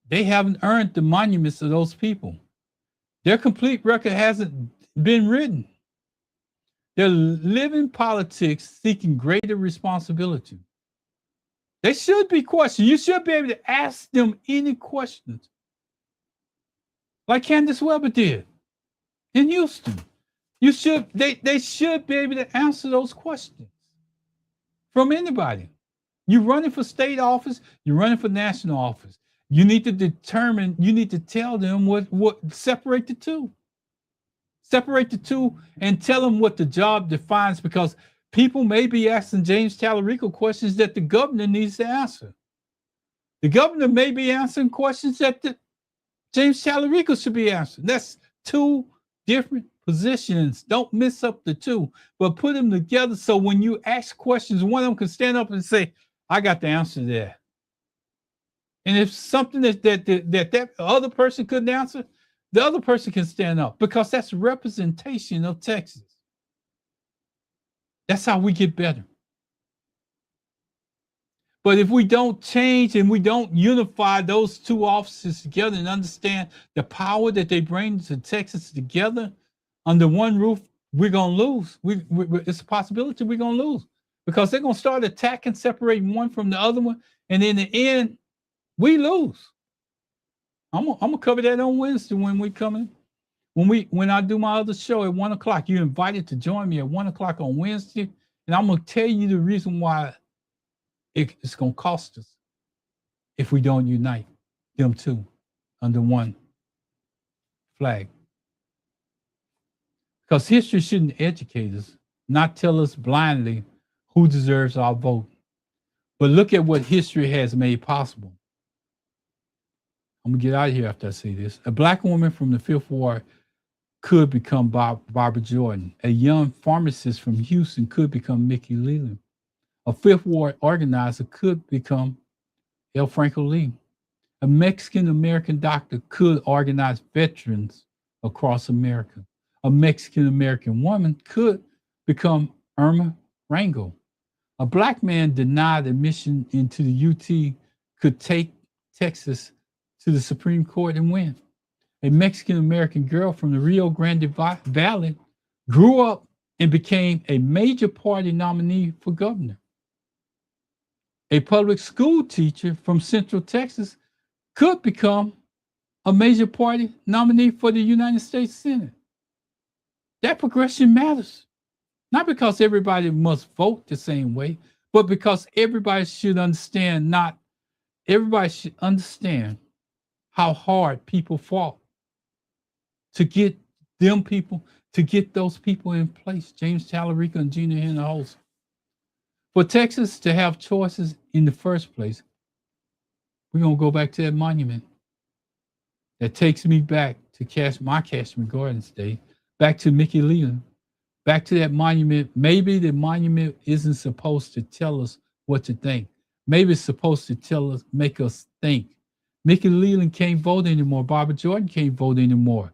They haven't earned the monuments of those people. Their complete record hasn't been written. They're living politics seeking greater responsibility. They should be questioned. You should be able to ask them any questions, like Candace Weber did in Houston. They should be able to answer those questions from anybody. You're running for state office, you're running for national office. You need to tell them what separate the two. Separate the two and tell them what the job defines, because people may be asking James Tallarico questions that the governor needs to answer. The governor may be answering questions that James Tallarico should be answering. That's two different positions. Don't mix up the two, but put them together so when you ask questions, one of them can stand up and say, I got the answer to that. And if something that other person couldn't answer, the other person can stand up, because that's representation of Texas. That's how we get better. But if we don't change and we don't unify those two offices together and understand the power that they bring to Texas together under one roof, we're going to lose. It's a possibility we're going to lose, because they're going to start attacking, separating one from the other one. And in the end, we lose. I'm gonna cover that on Wednesday when we come in. When I do my other show at 1 o'clock, you're invited to join me at 1 o'clock on Wednesday. And I'm going to tell you the reason why it's going to cost us if we don't unite them two under one flag. Because history shouldn't educate us, not tell us blindly who deserves our vote. But look at what history has made possible. I'm going to get out of here after I say this. A black woman from the Fifth Ward could become Barbara Jordan. A young pharmacist from Houston could become Mickey Leland. A Fifth Ward organizer could become Franco Lee. A Mexican-American doctor could organize veterans across America. A Mexican-American woman could become Irma Rangel. A black man denied admission into the UT could take Texas to the Supreme Court and win. A Mexican-American girl from the Rio Grande Valley grew up and became a major party nominee for governor. A public school teacher from Central Texas could become a major party nominee for the United States Senate. That progression matters. Not because everybody must vote the same way, but because everybody should understand how hard people fought to get those people in place, James Talarico and Gina Hinojosa. For Texas to have choices in the first place, we're going to go back to that monument. That takes me back to my Kashmere Gardens day, back to Mickey Leland, back to that monument. Maybe the monument isn't supposed to tell us what to think. Maybe it's supposed to make us think. Mickey Leland can't vote anymore. Barbara Jordan can't vote anymore.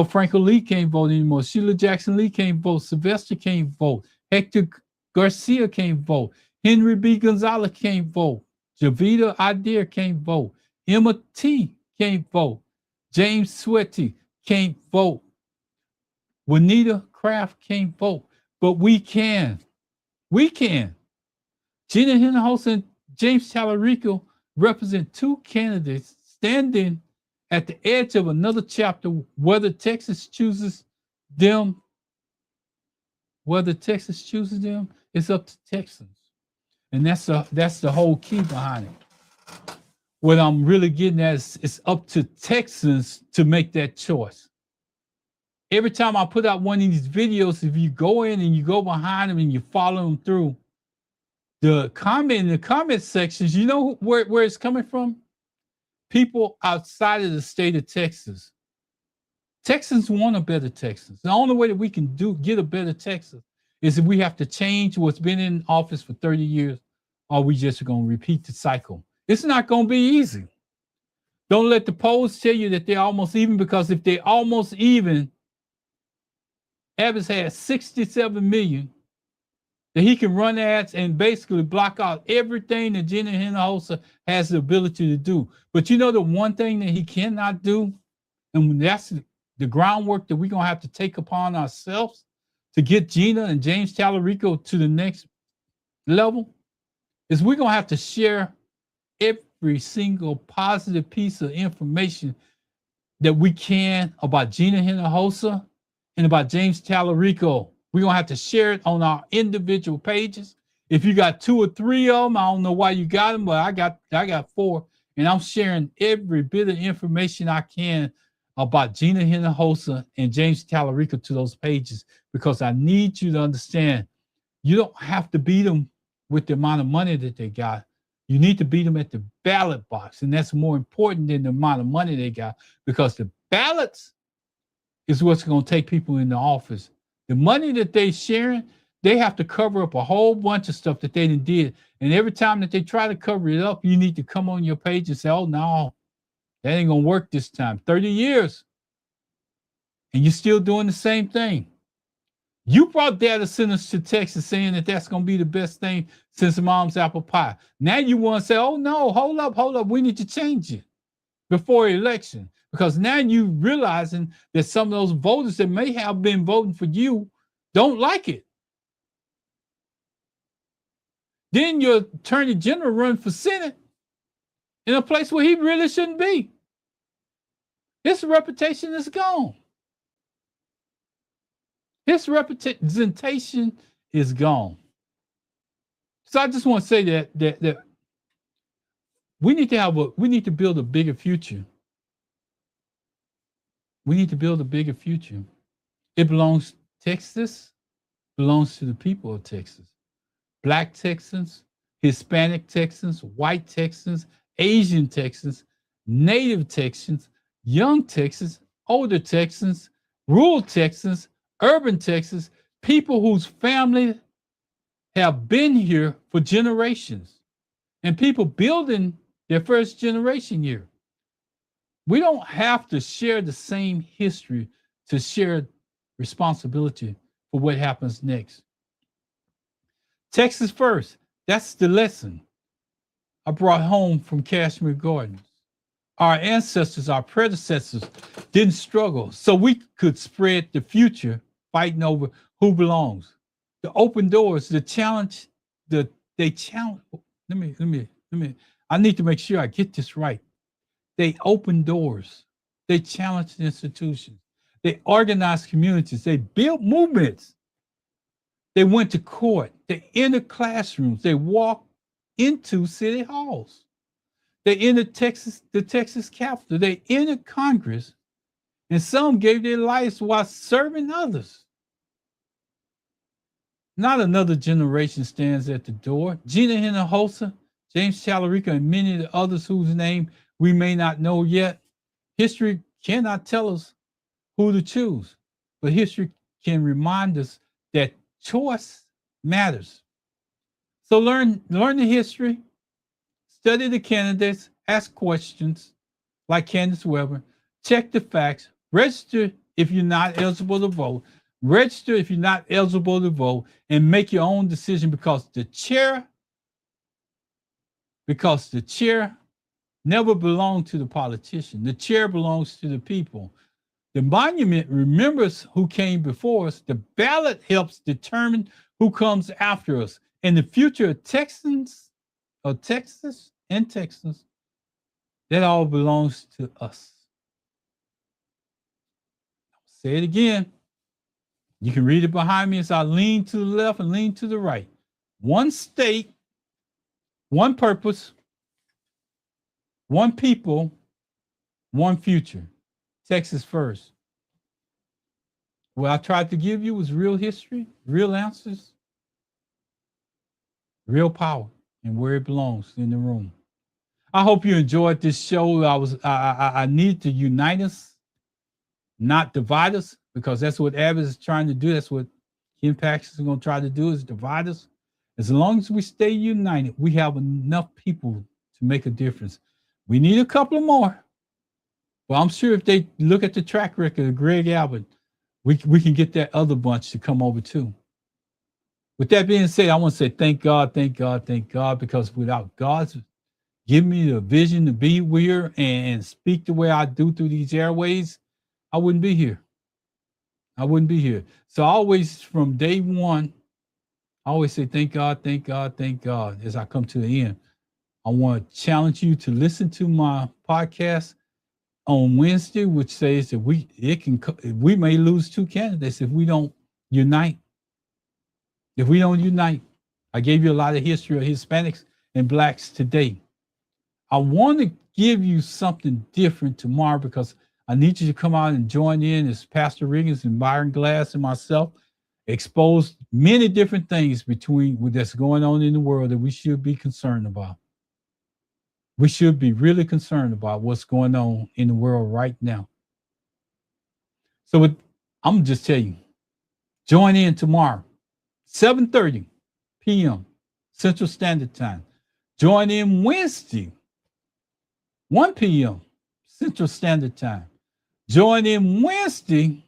Franco Lee can't vote anymore. Sheila Jackson Lee can't vote. Sylvester can't vote. Hector García can't vote. Henry B. González can't vote. Jovita Idar can't vote. Emma T. can't vote. James Sweatt can't vote. Juanita Craft can't vote. But we can. We can. Gina Hinojosa and James Talarico represent two candidates standing at the edge of another chapter. Whether Texas chooses them is up to Texans. And that's the whole key behind it. What I'm really getting at is it's up to Texans to make that choice. Every time I put out one of these videos, if you go in and you go behind them and you follow them through the comment sections, you know where it's coming from? People outside of the state of Texas. Texans want a better Texas. The only way that we can get a better Texas is if we have to change what's been in office for 30 years, or we just going to repeat the cycle. It's not going to be easy. Don't let the polls tell you that they're almost even, because if they're almost even, Abbott has 67 million that he can run ads and basically block out everything that Gina Hinojosa has the ability to do. But you know the one thing that he cannot do, and that's the groundwork that we're going to have to take upon ourselves to get Gina and James Talarico to the next level, is we're going to have to share every single positive piece of information that we can about Gina Hinojosa and about James Talarico. We're going to have to share it on our individual pages. If you got 2 or 3 of them, I don't know why you got them, but I got 4, and I'm sharing every bit of information I can about Gina Hinojosa and James Talarico to those pages, because I need you to understand you don't have to beat them with the amount of money that they got. You need to beat them at the ballot box, and that's more important than the amount of money they got, because the ballots is what's going to take people into office. The money that they're sharing, they have to cover up a whole bunch of stuff that they did. And every time that they try to cover it up, you need to come on your page and say, oh, no, that ain't going to work this time. 30 years. And you're still doing the same thing. You brought data centers to Texas saying that that's going to be the best thing since mom's apple pie. Now you want to say, oh, no, hold up. We need to change it before election. Because now you realizing that some of those voters that may have been voting for you don't like it. Then your attorney general run for Senate in a place where he really shouldn't be. His reputation is gone. His representation is gone. So I just want to say that we need to build a bigger future. We need to build a bigger future. It belongs to Texas, belongs to the people of Texas. Black Texans, Hispanic Texans, white Texans, Asian Texans, Native Texans, young Texans, older Texans, rural Texans, urban Texans, people whose family have been here for generations, and people building their first generation here. We don't have to share the same history to share responsibility for what happens next. Texas first. That's the lesson I brought home from Kashmere Gardens. Our ancestors, our predecessors didn't struggle, so we could spread the future fighting over who belongs. The open doors, the challenge, they challenge. Let me. I need to make sure I get this right. They opened doors. They challenged institutions. They organized communities. They built movements. They went to court. They entered classrooms. They walked into city halls. They entered the Texas Capitol. They entered Congress. And some gave their lives while serving others. Not another generation stands at the door. Gina Hinojosa, James Chalaruka, and many of the others whose name we may not know yet. History cannot tell us who to choose, but history can remind us that choice matters. So learn the history, study the candidates, ask questions like Candace Weber, check the facts, register if you're not eligible to vote, register if you're not eligible to vote, and make your own decision because the chair never belonged to the politician. The chair belongs to the people. The monument remembers who came before us. The ballot helps determine who comes after us. And the future of Texas, that all belongs to us. I'll say it again. You can read it behind me as I lean to the left and lean to the right. One state, one purpose, one people, one future. Texas first. What I tried to give you was real history, real answers, real power, and where it belongs in the room. I hope you enjoyed this show. I need to unite us, not divide us, because that's what Abbott is trying to do. That's what Ken Paxton is going to try to do, is divide us. As long as we stay united, we have enough people to make a difference. We need a couple more. Well, I'm sure if they look at the track record of Greg Abbott, we can get that other bunch to come over too. With that being said, I want to say thank God, because without God's giving me the vision to be here and speak the way I do through these airways, I wouldn't be here. So I always, from day one, I always say thank God, as I come to the end. I want to challenge you to listen to my podcast on Wednesday, which says that we may lose 2 candidates if we don't unite. I gave you a lot of history of Hispanics and Blacks today. I want to give you something different tomorrow because I need you to come out and join in as Pastor Riggins and Byron Glass and myself expose many different things that's going on in the world that we should be concerned about. We should be really concerned about what's going on in the world right now. So I'm just telling you, join in tomorrow. 7:30 p.m. Central Standard Time. Join in Wednesday, 1 p.m. Central Standard Time. Join in Wednesday,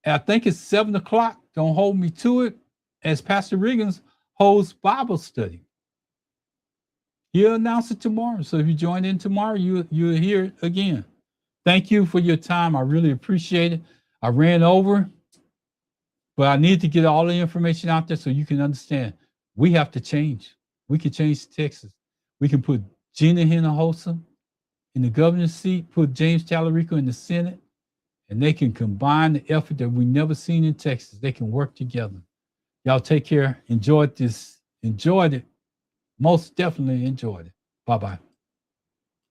I think it's 7 o'clock. Don't hold me to it, as Pastor Riggins holds Bible study. He'll announce it tomorrow. So if you join in tomorrow, you'll hear it again. Thank you for your time. I really appreciate it. I ran over, but I need to get all the information out there so you can understand. We have to change. We can change Texas. We can put Gina Hinojosa in the governor's seat, put James Tallarico in the Senate, and they can combine the effort that we never seen in Texas. They can work together. Y'all take care. Enjoyed this. Enjoyed it. Most definitely enjoyed it. Bye-bye.